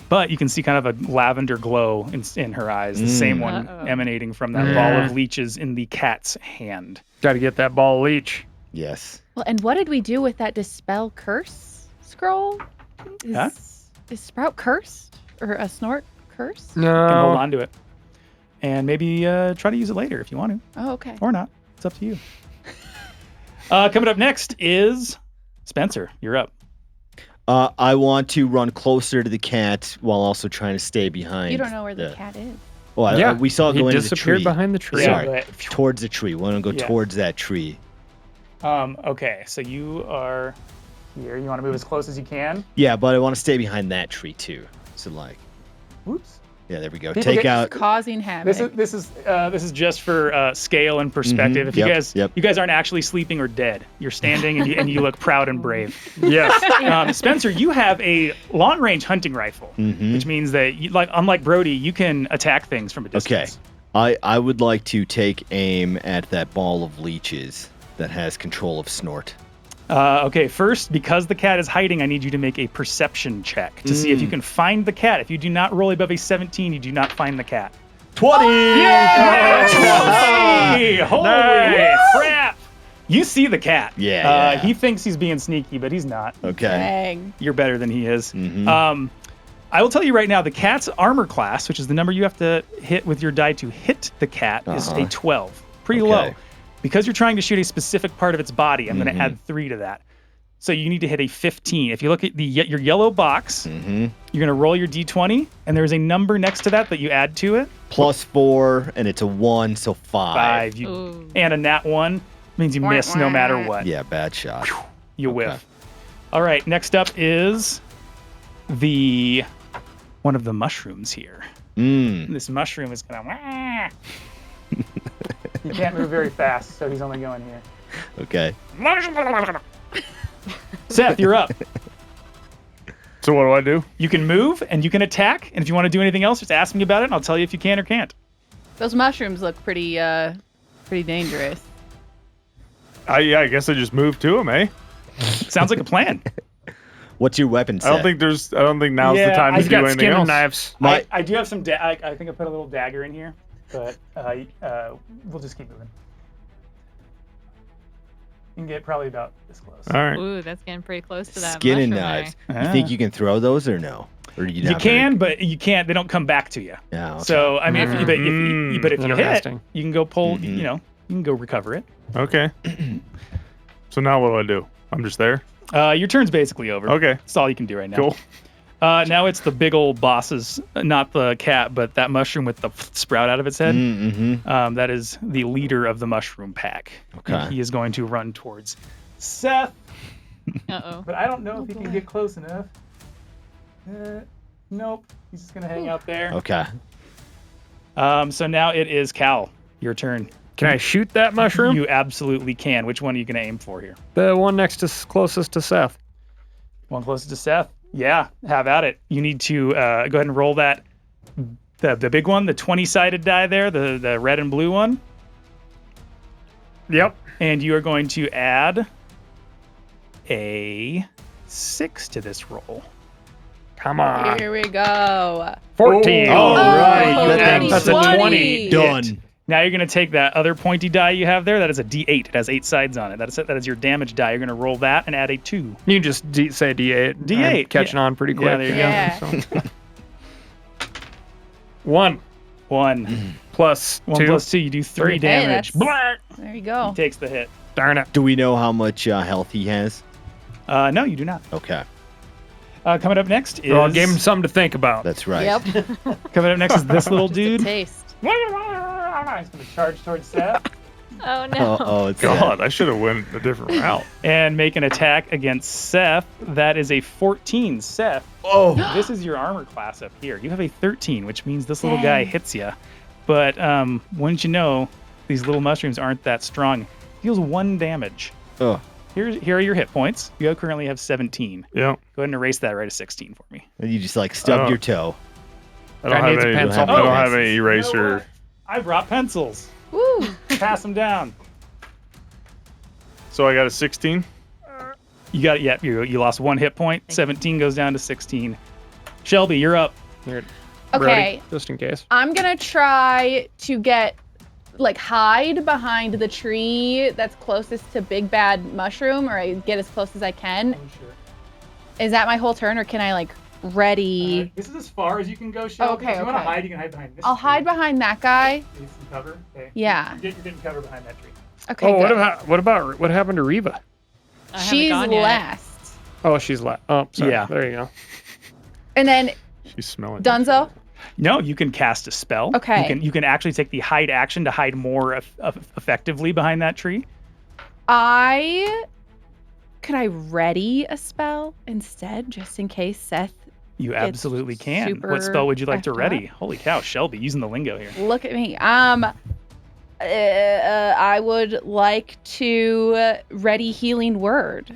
But you can see kind of a lavender glow in her eyes, the same one emanating from that ball of leeches in the cat's hand. Got to get that ball leech. Yes. Well, and what did we do with that dispel curse scroll? Huh? Is Sprout cursed or a snort cursed? You can hold No. on to it. And maybe try to use it later if you want to, Oh, okay. or not. It's up to you. Coming up next is Spencer. You're up. I want to run closer to the cat while also trying to stay behind. You don't know where the cat is. Well, we saw it he go into the disappeared tree. behind the tree. Sorry. but- Towards the tree. We want to go Yeah. towards that tree. Okay, so you are here. You want to move as close as you can. Yeah, but I want to stay behind that tree too. So like, Whoops. yeah, there we go. People Take get- out. Causing havoc. This is just for scale and perspective. If Yep. you guys aren't actually sleeping or dead, you're standing and you look proud and brave. Yes. Spencer, you have a long-range hunting rifle, which means that unlike Brody, you can attack things from a distance. I would like to take aim at that ball of leeches that has control of Snort. Okay, first, because the cat is hiding, I need you to make a perception check to see if you can find the cat. If you do not roll above a 17, you do not find the cat. 20! Hey, holy crap! You see the cat. Yeah. He thinks he's being sneaky, but he's not. Okay. Dang. You're better than he is. Mhm. I will tell you right now, the cat's armor class, which is the number you have to hit with your die to hit the cat, is a 12. Pretty low. Because you're trying to shoot a specific part of its body, I'm going to add 3 to that. So you need to hit a 15. If you look at your yellow box, you're going to roll your d20, and there's a number next to that you add to it. +4, and it's a 1, so 5. 5. Ooh. And a nat 1 means you miss no matter what. Yeah, bad shot. You whiff. All right, next up is one of the mushrooms here. This mushroom is going to... He can't move very fast, so he's only going here. Okay. Seth, you're up. So what do I do? You can move and you can attack, and if you want to do anything else, just ask me about it, and I'll tell you if you can or can't. Those mushrooms look pretty dangerous. I guess I just moved to him, eh? Sounds like a plan. What's your weapon set? I don't think now's Yeah, the time to He's do got anything skin and else. knives. I do have some. I think I put a little dagger in here, but we'll just keep moving. You can get probably about this close. All right. Ooh, that's getting pretty close to that. Skin and mushroom knives. there. You think you can throw those or no? Or you You can, but you can't. They don't come back to you. Yeah. Okay. So I mean, if you hit, Interesting. you can go pull. You can go recover it. Okay. So now what do I do? I'm just there. Your turn's basically over. Okay. That's all you can do right now. Cool. Now it's the big old boss's, not the cat, but that mushroom with the sprout out of its head. Mm-hmm. That is the leader of the mushroom pack. Okay. And he is going to run towards Seth. Uh-oh. But I don't know if he can get close enough. Nope. He's just going to hang out there. Okay. So now it is Cal. Your turn. Can I shoot that mushroom? You absolutely can. Which one are you going to aim for here? The one closest to Seth. One closest to Seth? Yeah, have at it. You need to go ahead and roll that. The big one, the 20-sided die there, the red and blue one. Yep. And you are going to add a 6 to this roll. Come on. Here we go. 14. All right. That's a 20. Done. Now you're going to take that other pointy die you have there. That is a D8. It has 8 sides on it. That is your damage die. You're going to roll that and add a 2. You can just say D8. D8, I'm catching on pretty quick. Yeah, there you Yeah. go. So. 1 1 plus 2. 1 plus 2. You do 3 Hey, damage. that's- There you go. He takes the hit. Darn it. Do we know how much health he has? No, you do not. Okay. Coming up next is... Well, I gave him something to think about. That's right. Yep. Coming up next is this little Just a dude. taste. He's going to charge towards Seth Oh no. Oh, it's God, I should have went a different route. and make an attack against Seth. That is a 14. Seth, Oh. this is your armor class up here. You have a 13, which means this little guy hits you. But wouldn't you know, these little mushrooms aren't that strong. Deals 1 damage. Oh. Here are your hit points. You currently have 17. Yeah. Go ahead and erase that right to 16 for me. You just like stubbed Oh. your toe. I don't Guy have needs a any. pencil. I don't Oh. have any You know eraser. what? I brought pencils. Woo. Pass them down. So I got a 16. You got it. Yeah, you lost 1 hit point. 17 goes down to 16. Shelby, you're up. Here, Okay. Brody, just in case. I'm gonna try to hide behind the tree that's closest to Big Bad Mushroom, or I get as close as I can. Is that my whole turn, or can I ready? This is as far as you can go, Shelby. Okay, If you want to okay. hide, you can hide behind this I'll tree. hide behind that guy. Need some cover? Okay. Yeah. You're getting cover behind that tree. Okay, Oh, good. what happened to Reva? I haven't She's gone yet. last. Oh, she's Oh, sorry. Yeah. There you go. And then She's smelling. Dunzo. No, you can cast a spell. Okay. You can actually take the hide action to hide more effectively behind that tree. Could I ready a spell instead, just in case Seth? You It's absolutely can. super What spell would you like to effed ready? Holy cow, Shelby, using the lingo here. Look at me. I would like to ready healing word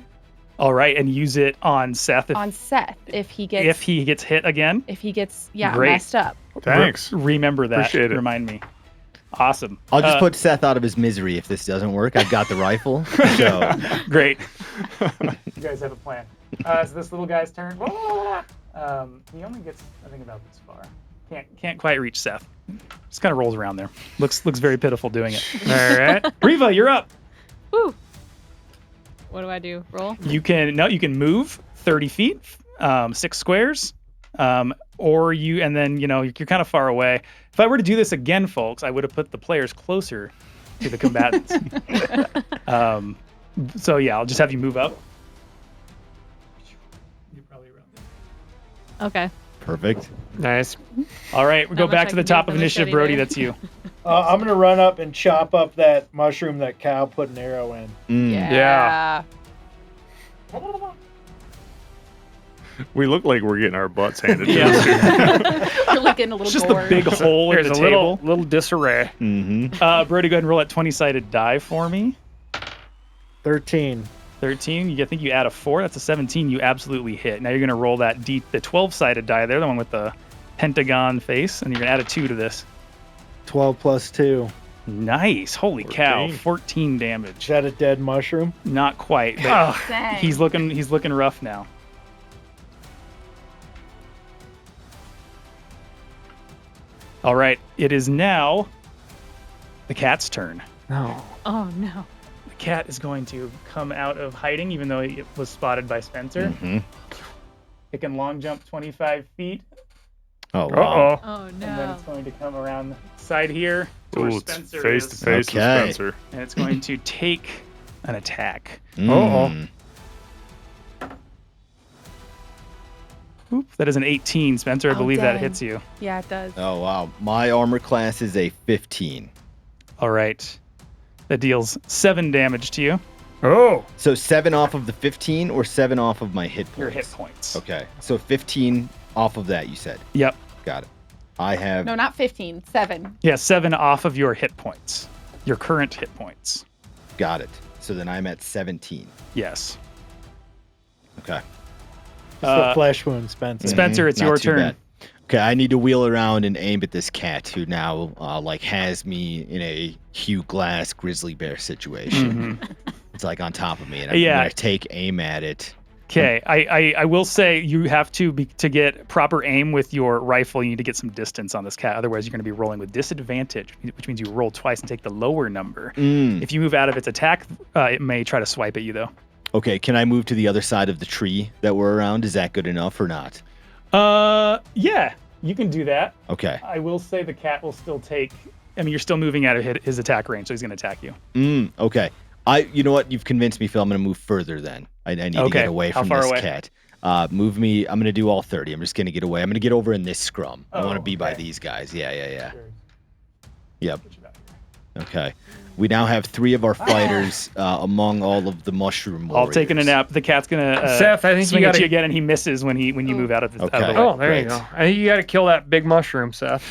All right, and use it on Seth on Seth if he gets if he gets hit again. Great. messed up. Thanks. Remember that. Appreciate it. Remind me. Awesome. I'll just put Seth out of his misery if this doesn't work. I've got the rifle. So Great. You guys have a plan. So this little guy's turn. He only gets, I think, about this far. Can't quite reach Seth. Just kind of rolls around there. Looks very pitiful doing it. All right. Reva, you're up. Woo. What do I do? Roll? You can move 30 feet, 6 squares, or you're kind of far away. If I were to do this again, folks, I would have put the players closer to the combatants. So yeah, I'll just have you move up. You're probably around there. Okay. perfect. Nice. All right, we go much back I to the can do top with of the initiative, machete Brody. there. That's you. I'm gonna run up and chop up that mushroom that Cal put an arrow in. Yeah. We look like we're getting our butts handed to Yeah. us here. You're looking a little It's just bored. a big hole in There's the a table. little disarray. Mm-hmm. Brody, go ahead and roll that 20-sided die for me. 13. 13. I think you add a 4. That's a 17. You absolutely hit. Now you're going to roll that the 12-sided die there, the one with the pentagon face, and you're going to add a 2 to this. 12 plus 2. Nice. Holy cow. 14. 14 Is damage. that a dead mushroom? Not quite, but Dang. he's looking rough now. All right. It is now the cat's turn. No. Oh no. The cat is going to come out of hiding, even though it was spotted by Spencer. Mm-hmm. It can long jump 25 feet, Oh, wow. Uh-oh. Oh and then no. it's going to come around the side here to where Ooh, it's Spencer face to is, face with Okay. Spencer. and it's going to take an attack. Mm. Oop, that is an 18, Spencer. I believe that dang. hits you. Yeah, it does. Oh, wow. My armor class is a 15. All right. That deals 7 damage to you. Oh. So 7 off of the 15 or 7 off of my hit points? Your hit points. Okay. So 15 off of that, you said. Yep. Got it. I have... No, not 15. 7. Yeah, 7 off of your hit points. Your current hit points. Got it. So then I'm at 17. Yes. Okay. It's the flesh wound, Spencer. Spencer, it's Not your too turn. bad. Okay, I need to wheel around and aim at this cat who now has me in a Hugh Glass grizzly bear situation. It's like on top of me, and I'm gonna take aim at it. Okay, I will say you have to get proper aim with your rifle. You need to get some distance on this cat. Otherwise, you're going to be rolling with disadvantage, which means you roll twice and take the lower number. If you move out of its attack, it may try to swipe at you, though. Okay, can I move to the other side of the tree that we're around? Is that good enough or not? Yeah, you can do that. Okay. I will say the cat will still take. I mean, you're still moving out of his attack range, so he's going to attack you. Okay. You know what? You've convinced me, Phil. I'm going to move further then. I need to get away from this cat. Move me. I'm going to do all 30. I'm just going to get away. I'm going to get over in this scrum. I want to be by these guys. Yeah. Sure. Yep. Okay. We now have 3 of our fighters among all of the mushroom warriors. All taking a nap. The cat's going to Seth, I think swing you at gotta... you again, and he misses when you move out of the, Okay. out of the way. Oh, there you go. I think you got to kill that big mushroom, Seth.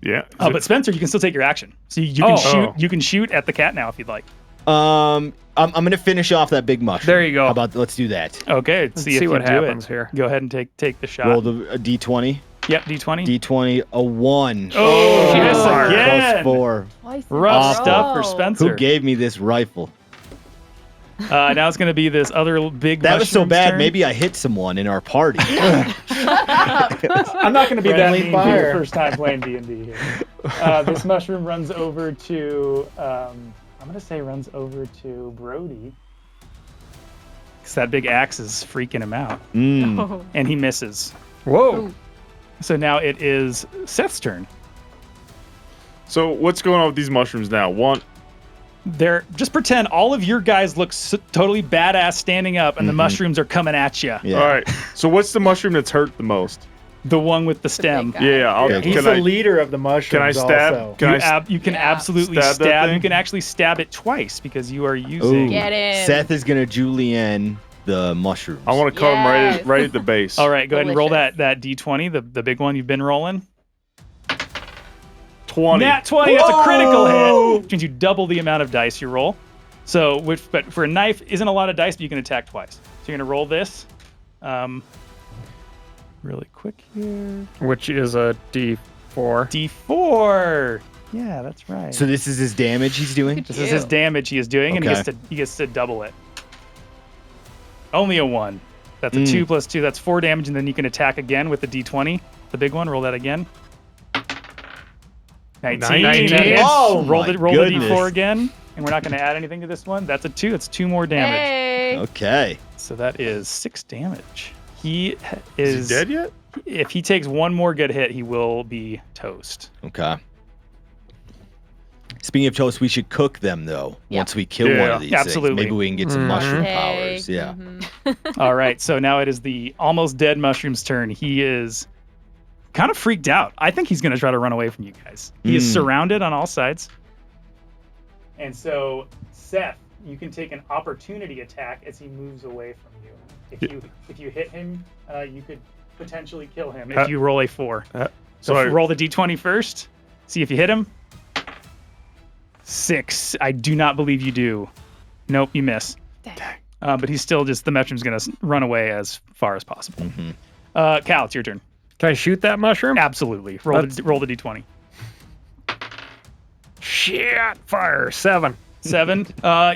Yeah. But Spencer, you can still take your action. So you can shoot. You can shoot at the cat now if you'd like. I'm gonna finish off that big mushroom. There you go. How about let's do that? Okay. Let's see if see you what do happens it. here. Go ahead and take the shot. Roll a d20. Yep, D20. D20, a 1. Oh, miss Plus again. 4. Rough stuff for Who Spencer. gave me this rifle? Now it's going to be this other big That was so mushroom's bad, turn. maybe I hit someone in our party. I'm not going to be that Friendly mean for your fire. first time playing D&D here. This mushroom runs over to, I'm going to say runs over to Brody. Because that big axe is freaking him out. Oh. And he misses. Whoa. So now it is Seth's turn. So what's going on with these mushrooms now? Just pretend all of your guys look totally badass standing up and the mushrooms are coming at you. Yeah. All right. So what's the mushroom that's hurt the most? The one with the stem. big guy. Yeah. Okay. He's the leader of the mushrooms. Can I stab? Also. You can absolutely Stab that stab. You thing? can actually stab it twice because you are using. Ooh. Get him. Seth is gonna julienne the mushrooms. I want to cut him Yes. right at the base. All right, go ahead and roll Delicious. that D20, the big one you've been rolling. 20. Nat 20, that's a critical hit, which means you double the amount of dice you roll. So, but for a knife, isn't a lot of dice, but you can attack twice. So you're gonna roll this, really quick here. Which is a D4. D4. Yeah, that's right. So this is his damage he's doing? This is his damage he is doing, and Okay. he gets to double it. Only a 1. That's a 2 plus 2. That's 4 damage, and then you can attack again with the D20, the big one. Roll that again. 19. 19. That hits. Oh, roll my the goodness. D4 again, and we're not going to add anything to this one. That's a 2. That's 2 more damage. Hey. Okay. So that is 6 damage. He Is he dead yet? If he takes one more good hit, he will be toast. Okay. Speaking of toast, we should cook them though. Yep. Once we kill one Yeah. of these Absolutely. things. Maybe we can get some mushroom Hey. powers. Yeah. Mhm. All right, so now it is the almost dead mushroom's turn. He is kind of freaked out. I think he's going to try to run away from you guys. He is surrounded on all sides. And so, Seth, you can take an opportunity attack as he moves away from you. If you hit him, you could potentially kill him if you roll a 4. So roll the D20 first. See if you hit him. 6. I do not believe you do. Nope, you miss. But he's still the mushroom's going to run away as far as possible. Cal, it's your turn. Can I shoot that mushroom? Absolutely. Roll the D20. Shit. Fire. 7. 7.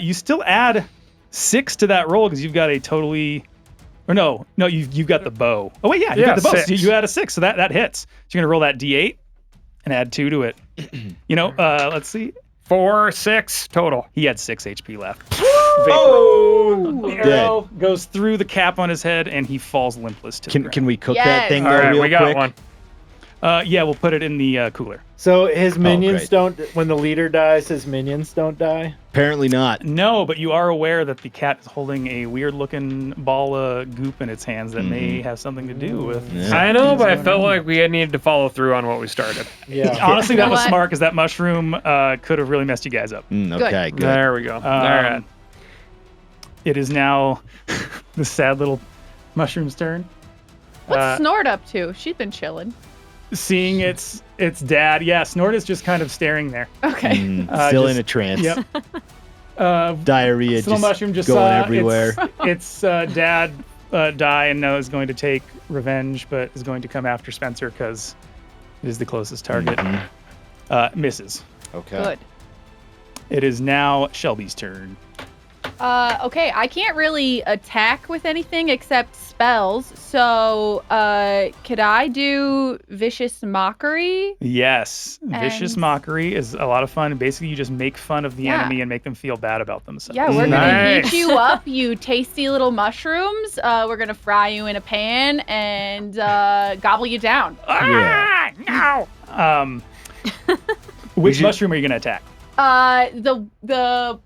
You still add 6 to that roll because you've got a totally... Or no, you've got the bow. Oh, wait, you've got the bow. 6. So you add a 6, so that hits. So you're going to roll that D8 and add 2 to it. Let's see. 4, 6 total. He had 6 HP left. Oh! The arrow goes through the cap on his head, and he falls limpless to the ground. Can we cook Yes. that thing All though, right, real we got quick? one. Yeah, we'll put it in the cooler. So his minions great. don't. When the leader dies, his minions don't die. Apparently not. No, but you are aware that the cat is holding a weird-looking ball of goop in its hands that may have something to do with. Yeah. I know, but I felt like we needed to follow through on what we started. Yeah. Honestly, that know was what? smart because that mushroom could have really messed you guys up. Okay, good. There we go. All right. It is now the sad little mushroom's turn. What's Snort up to? She's been chilling. Seeing its dad, yeah, Snort is just kind of staring there. Okay. Still just- in a trance. Yep. Diarrhea Little just mushroom just going saw everywhere. Its dad die and now is going to take revenge, but is going to come after Spencer because it is the closest target. Misses. Okay. Good. It is now Shelby's turn. Okay, I can't really attack with anything except spells. So, could I do Vicious Mockery? Yes. Vicious And- Mockery is a lot of fun. Basically, you just make fun of the Yeah. enemy and make them feel bad about themselves. Yeah, we're gonna Nice. heat you up, you tasty little mushrooms. We're gonna fry you in a pan and gobble you down. Ah, no! Which mushroom are you going to attack? The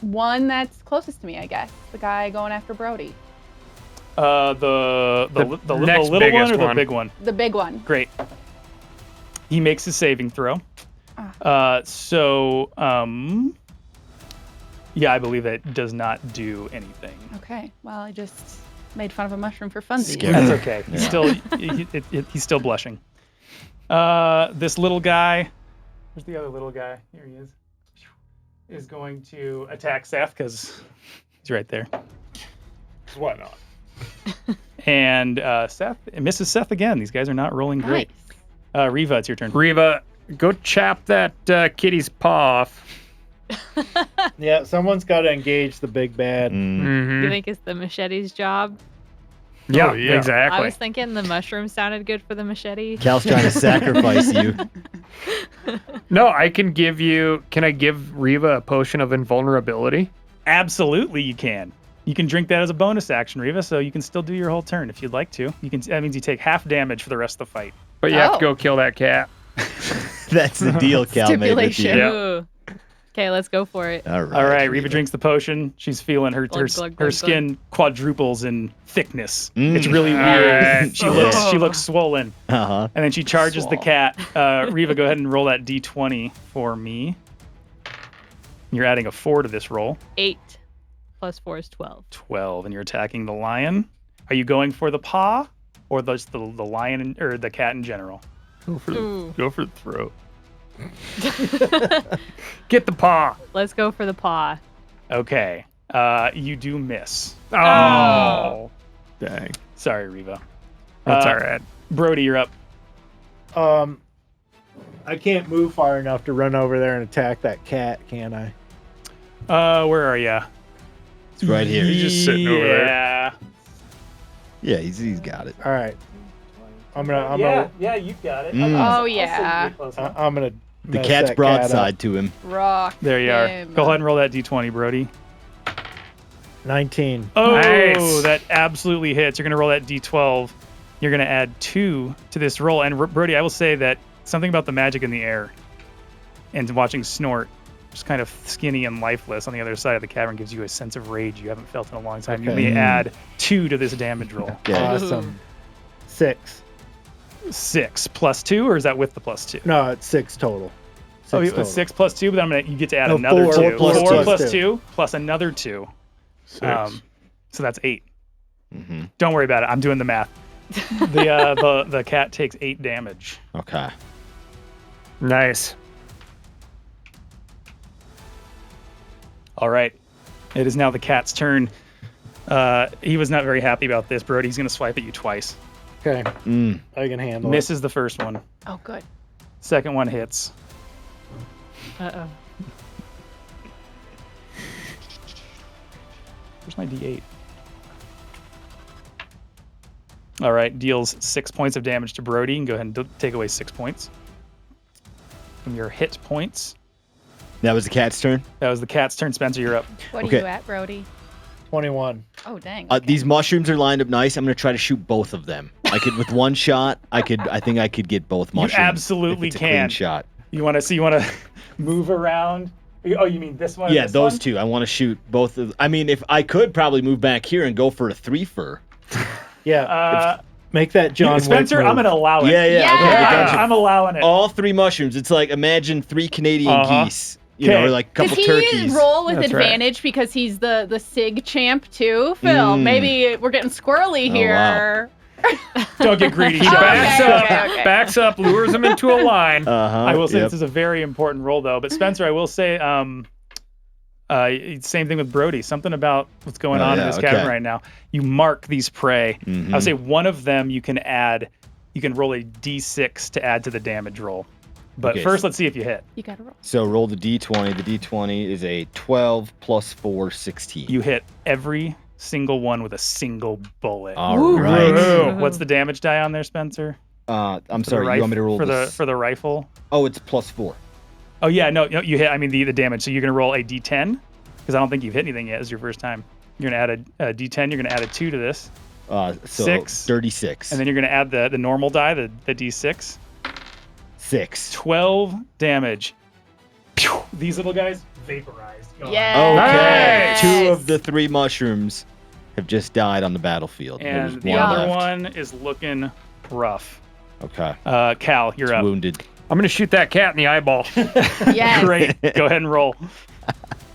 one that's closest to me, I guess. The guy going after Brody. The next little one biggest or the one. big one? The big one. Great. He makes his saving throw. Yeah, I believe it does not do anything. Okay. Well, I just made fun of a mushroom for funsies. Scary. That's okay. He's still he's still blushing. This little guy, where's the other little guy? Here he is going to attack Seth because he's right there. Why not? And Seth, it misses Seth again. These guys are not rolling great. Reva, it's your turn. Reva, go chop that kitty's paw off. Yeah, someone's got to engage the big bad. Mm-hmm. You think it's the machete's job? Yeah, Oh, yeah. exactly. I was thinking the mushroom sounded good for the machete. Cal's trying to sacrifice you. No, I can give you. Can I give Reva a potion of invulnerability? Absolutely, you can. You can drink that as a bonus action, Reva, so you can still do your whole turn if you'd like to. You can. That means you take half damage for the rest of the fight. But you have to Oh. go kill that cat. That's the deal Cal made with you. Stipulation. Yeah. Ooh. Okay, let's go for it. All right. All right, Reva drinks the potion. She's feeling her Glug, glug, glug, skin quadruples in thickness. Mm. It's really Nice. weird. She looks swollen, Uh-huh. and then she charges the cat. Reva, go ahead and roll that d20 for me. You're adding a 4 to this roll. 8 plus 4 is 12. 12, and you're attacking the lion. Are you going for the paw, or just the lion or the cat in general? Go for the throat. Get the paw. Let's go for the paw. Okay, you do miss. Oh, Dang. Sorry, Reva. that's all right. Brody, you're up. I can't move far enough to run over there and attack that cat, can I? Where are you? It's right here. He's just sitting over there. Yeah. Yeah, he's got it. All right. I'm gonna you've got it. Mm. Oh, yeah. I'm gonna. The mess cat's that broadside cat to him. Rock. There you are. him. Go ahead and roll that d20, Brody. up. 19. Oh, Nice. that absolutely hits. You're going to roll that d12. You're going to add 2 to this roll. And Brody, I will say that something about the magic in the air and watching Snort, just kind of skinny and lifeless on the other side of the cavern, gives you a sense of rage you haven't felt in a long time. You Okay. may add 2 to this damage roll. Yeah. Awesome. 6. 6 plus 2, or is that with the plus 2? No, it's 6 total. Oh, Six total. 6 plus 2, but you get to add No, another 4 2. plus 4 2. plus 2 plus another 2. 6. So that's 8. Mm-hmm. Don't worry about it. I'm doing the math. The cat takes 8 damage. Okay. Nice. All right. It is now the cat's turn. He was not very happy about this. Brody, he's going to swipe at you twice. Okay, Mm. I can handle Misses the first one. Oh, good. Second one hits. Uh-oh. Where's my D8? All right. Deals 6 points of damage to Brody. You can go ahead and take away 6 points from your hit points. That was the cat's turn. That was the cat's turn. Spencer, you're up. What Okay. are you at, Brody? 21. Oh, dang. These mushrooms are lined up nice. I'm going to try to shoot both of them. I could with one shot. I think I could get both mushrooms. You absolutely if it's a can. clean shot. You want to move around? Oh, you mean this one? Yeah, this those one? two. I want to shoot both of. I mean, if I could probably move back here and go for a 3-fer. Yeah. Make that John Spencer, Wick move. I'm gonna allow it. Yeah. Okay, Yeah. I'm allowing it. all 3 mushrooms. It's like imagine 3 Canadian geese. You know, Okay. or like a couple Does he turkeys. roll with That's right. advantage because he's the SIG champ too? Phil, maybe we're getting squirrely here. Don't get greedy. He Shelby. backs up, lures him into a line. I will say this is a very important role, though. But Spencer, I will say, same thing with Brody. Something about what's going on in this cavern right now. You mark these prey. I would say one of them you can add. You can roll a d6 to add to the damage roll. But first, let's see if you hit. You gotta roll. So roll the d20. The d20 is a 12 plus 4, 16. You hit every single one with a single bullet. All right. Woo. What's the damage die on there, Spencer? I'm For the sorry. You want me to roll for this? the rifle? Oh, it's plus 4. Oh yeah, no, you hit. I mean the damage. So you're gonna roll a d10 because I don't think you've hit anything yet. It's your first time. You're gonna add a d10. You're gonna add a 2 to this, So 6. 36. and then you're gonna add the normal die, the d6. 6. 12 damage. Pew! These little guys vaporized. Gone. Yeah. Okay. Nice. 2 of the 3 mushrooms have just died on the battlefield. And There's the one other left. one is looking rough. Okay. Cal, you're up. Wounded. I'm gonna shoot that cat in the eyeball. Yes. Great. Go ahead and roll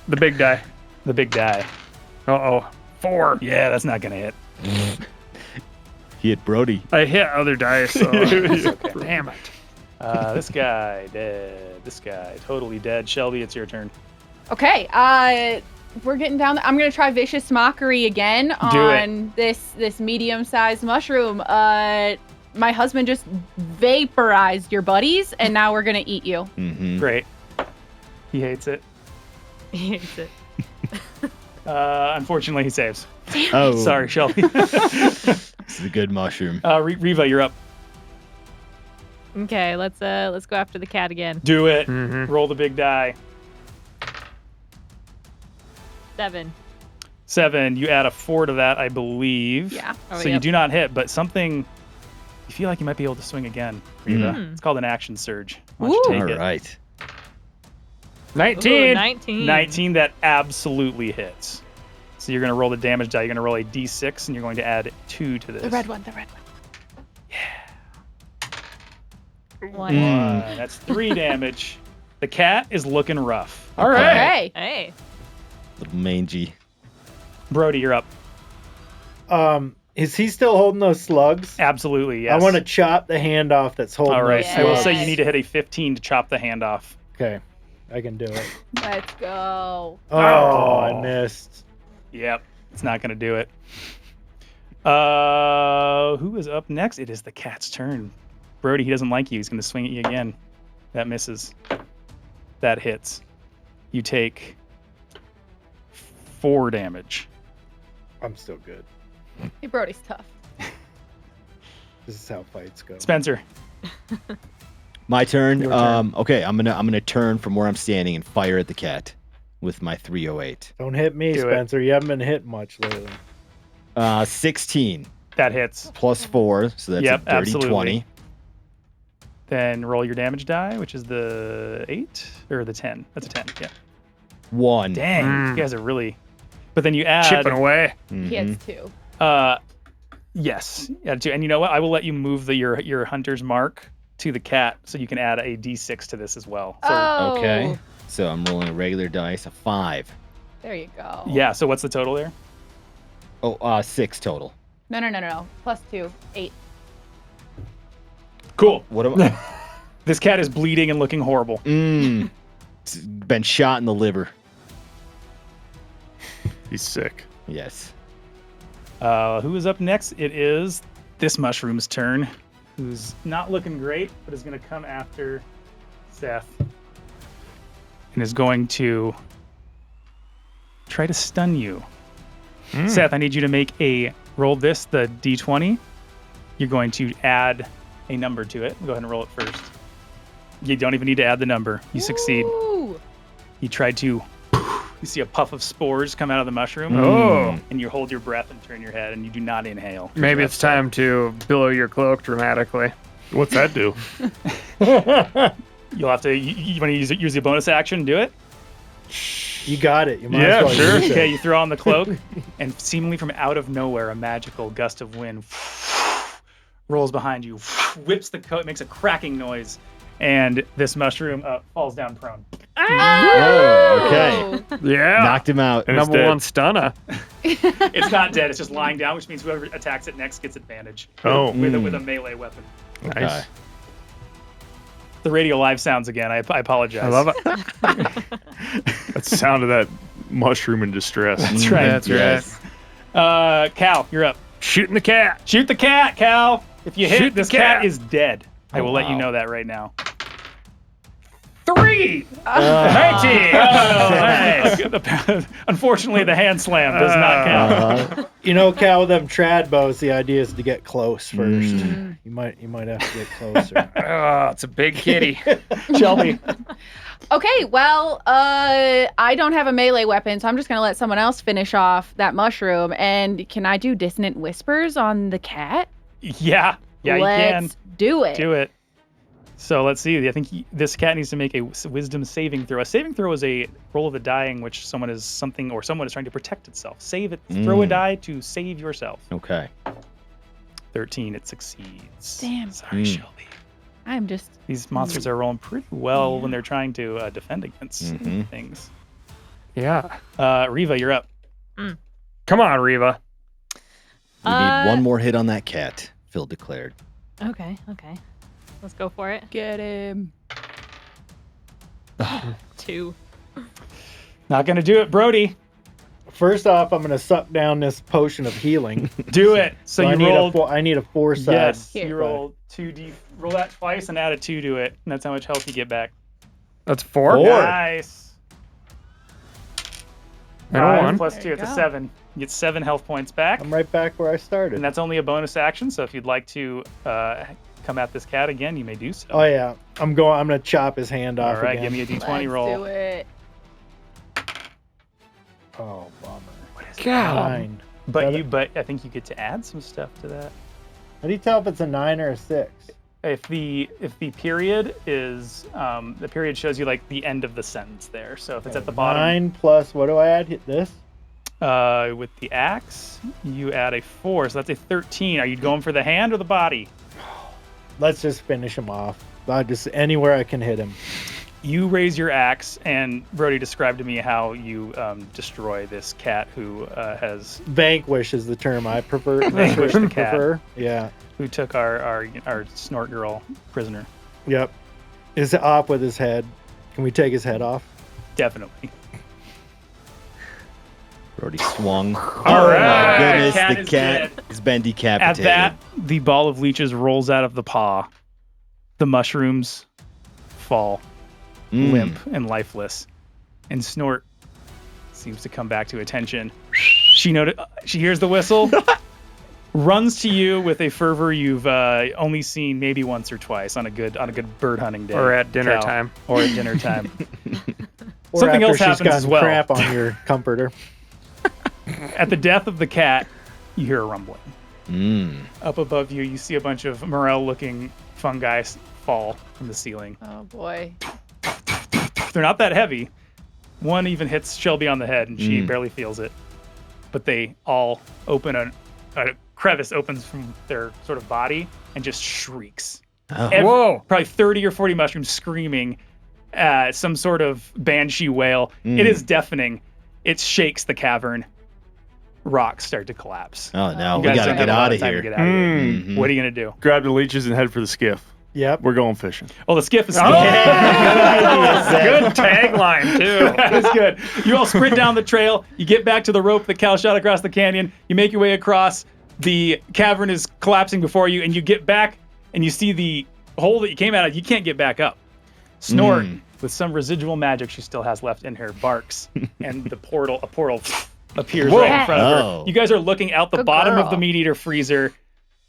The big die. the big die. 4. Yeah, that's not gonna hit. He hit Brody. I hit other dice, so damn it. This guy dead. This guy totally dead. Shelby, it's your turn. Okay. We're getting down. I'm gonna try vicious mockery again Do it. on this medium-sized mushroom. My husband just vaporized your buddies, and now we're gonna eat you. Mm-hmm. Great. He hates it. He hates it. Unfortunately, he saves. Oh, Sorry, Shelby. This is a good mushroom. Reva, you're up. Okay, let's go after the cat again. Do it. Mhm. Roll the big die. 7. 7. You add a 4 to that, I believe. Yeah. Oh, So you yep. do not hit, but something. You feel like you might be able to swing again, Reva. Mm. It's called an action surge. Why don't you Ooh. take All it? right. 19. Ooh, 19. 19, that absolutely hits. So you're going to roll the damage die. You're going to roll a d6, and you're going to add 2 to this. The red one. 1. That's 3 damage. The cat is looking rough. All right. Okay. Hey. Little mangy. Brody, you're up. Is he still holding those slugs? Absolutely, yes. I want to chop the hand off that's holding All right, those I will slugs. say you need to hit a 15 to chop the hand off. Okay, I can do it. Let's go. Oh, I missed. Yep, it's not going to do it. Who is up next? It is the cat's turn. Brody, he doesn't like you. He's going to swing at you again. That misses. That hits. You take 4 damage. I'm still good. Hey, Brody's tough. This is how fights go. Spencer, My turn. Your turn. Okay, I'm gonna turn from where I'm standing and fire at the cat with my 308. Don't hit me, Do it. Spencer. You haven't been hit much lately. 16 that hits. plus 4, so that's Yep, a dirty absolutely. 20. Then roll your damage die, which is the 8 or the 10. That's a 10. Yeah. 1. Dang, Mm. you guys are really. But then you add. Chipping away. He has 2. Yes, yeah, too. And you know what? I will let you move your hunter's mark to the cat, so you can add a d6 to this as well. So Oh. Okay, so I'm rolling a regular dice, a 5. There you go. yeah. So what's the total there? Oh, 6 total. No. Plus 2. 8. Cool. What am I? This cat is bleeding and looking horrible. It's been shot in the liver. He's sick. Yes. Who is up next? It is this mushroom's turn, who's not looking great, but is going to come after Seth and is going to try to stun you. Seth, I need you to make a roll this, the d20. You're going to add a number to it. Go ahead and roll it first. You don't even need to add the number. You succeed. Ooh. He tried to You see a puff of spores come out of the mushroom. Oh. And you hold your breath and turn your head, and you do not inhale. Maybe it's time to billow your cloak dramatically. What's that do? You'll have to. You want to use the bonus action and do it? You got it. You might Yeah, as well sure. use it. Okay, you throw on the cloak, and seemingly from out of nowhere, a magical gust of wind rolls behind you, whips the coat, makes a cracking noise, and this mushroom falls down prone. Oh, okay. Yeah. Knocked him out. And it's Number dead. one stunner. It's not dead; it's just lying down, which means whoever attacks it next gets advantage. Oh. with a melee weapon. Okay. Nice. The radio live sounds again. I apologize. I love it. That's the sound of that mushroom in distress. That's right. That's Yes. Cal, you're up. Shooting the cat. Shoot the cat, Cal. If you hit, Shoot the this cat cat. is dead. I Oh, will let you wow. know that right now. 3. 19. Nice. Unfortunately, the hand slam does not count. Uh-huh. You know, Cal, with them trad bows, the idea is to get close first. Mm. You might have to get closer. Oh, it's a big kitty. Shelby. Okay, well, I don't have a melee weapon, so I'm just gonna let someone else finish off that mushroom. And can I do dissonant whispers on the cat? Yeah, you can. Let's do it. Do it. So let's see. I think this cat needs to make a wisdom saving throw. A saving throw is a roll of the die in which someone is trying to protect itself. Save it. Throw a die to save yourself. Okay. 13. It succeeds. Damn. Sorry, Shelby. I'm just. These monsters are rolling pretty well when they're trying to defend against things. Yeah. Reva, you're up. Come on, Reva. We need one more hit on that cat, Phil declared. Okay. Let's go for it. Get him. 2. Not gonna do it, Brody. First off, I'm gonna suck down this potion of healing. Do it. So I you need rolled. I need a 4-side. Yes, Here. you roll 2d. Roll that twice and add a 2 to it, and that's how much health you get back. That's 4. Nice. And a 5 1. plus There 2, you it's a go. 7. You get 7 health points back, I'm right back where I started. and that's only a bonus action. So if you'd like to come at this cat again, you may do so. Oh yeah, I'm gonna chop his hand off. All right, again. give me a d20 Let's roll. do it. Oh bummer. God. 9. But I think you get to add some stuff to that. How do you tell if it's a 9 or a 6? If the period is the period shows you like the end of the sentence there. So if it's at the bottom 9 plus what do I add? Hit this. with the axe, you add a 4, so that's a 13. Are you going for the hand or the body? Let's just finish him off. Just anywhere I can hit him. You raise your axe, and Brody described to me how you destroy this cat who has Vanquish is the term I prefer. Vanquish the cat. Yeah. who took our snort girl prisoner. Yep. Is off with his head. Can we take his head off? Definitely. Brody swung. All right, My goodness, cat the is cat dead. has been At decapitated. that, the ball of leeches rolls out of the paw. The mushrooms fall limp and lifeless, and Snort seems to come back to attention. She hears the whistle, runs to you with a fervor you've only seen maybe once or twice on a good bird hunting day, Or at dinner Cal. time. or at dinner time. Or Something after else she's happens gotten as well. crap on your comforter. At the death of the cat, you hear a rumbling. Mm. Up above you, you see a bunch of morel-looking fungi fall from the ceiling. Oh boy. They're not that heavy. One even hits Shelby on the head, and she barely feels it. But they all open a crevice opens from their sort of body and just shrieks. Oh. Whoa. Probably 30 or 40 mushrooms screaming some sort of banshee wail. It is deafening. It shakes the cavern. Rocks start to collapse. Oh no, You we guys gotta don't have get a lot out of time to here. get out of here. Mhm. What are you gonna do? Grab the leeches and head for the skiff. Yep. We're going fishing. Oh, the skiff is still Good tagline, too. That is good. You all sprint down the trail. You get back to the rope that Cal shot across the canyon. You make your way across. The cavern is collapsing before you, and you get back, and you see the hole that you came out of. You can't get back up. Snort, with some residual magic she still has left in her, barks, and a portal appears right in front of Oh. her. You guys are looking out the Good bottom of girl. the MeatEater freezer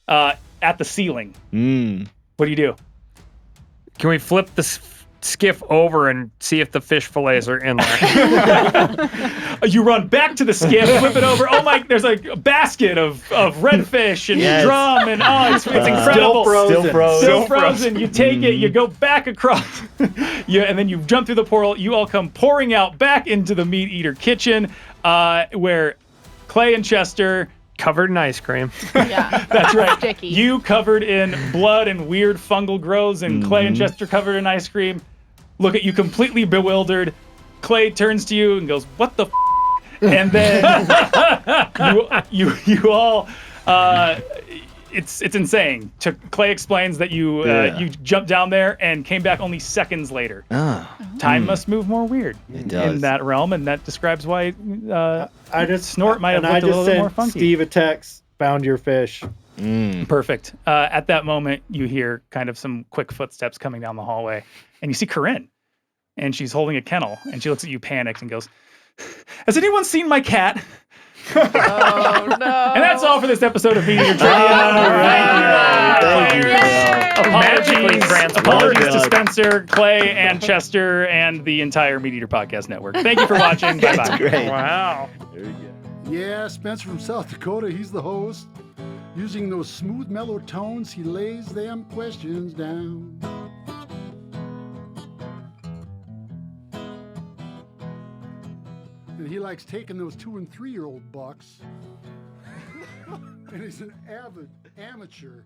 at the ceiling. Mm. What do you do? Can we flip skiff over and see if the fish fillets are in there. You run back to the skiff, flip it over. Oh my! There's a basket of redfish and drum, and it's incredible. Still frozen. You take it. You go back across. And then you jump through the portal. You all come pouring out back into the MeatEater kitchen, where Clay and Chester. Covered in ice cream. Yeah. That's right. Sticky. You covered in blood and weird fungal growths, and Clay and Chester covered in ice cream. Look at you completely bewildered. Clay turns to you and goes, "What the f?" And then you all it's insane. Clay explains that you jumped down there and came back only seconds later. Time must move more weird in that realm, and that describes why Snort might have looked a little bit more funky. Steve a text, found your fish. Perfect. At that moment, you hear kind of some quick footsteps coming down the hallway, and you see Corinne, and she's holding a kennel, and she looks at you panicked and goes, "Has anyone seen my cat?" Oh no! And that's all for this episode of MeatEater Trivia. Apologies to Spencer, Clay, and Chester, and the entire MeatEater Podcast Network. Thank you for watching. Bye bye. Great. Wow. Very good. Yeah, Spencer from South Dakota, he's the host. Using those smooth, mellow tones, he lays them questions down. And he likes taking those 2- and 3-year-old bucks. And he's an avid amateur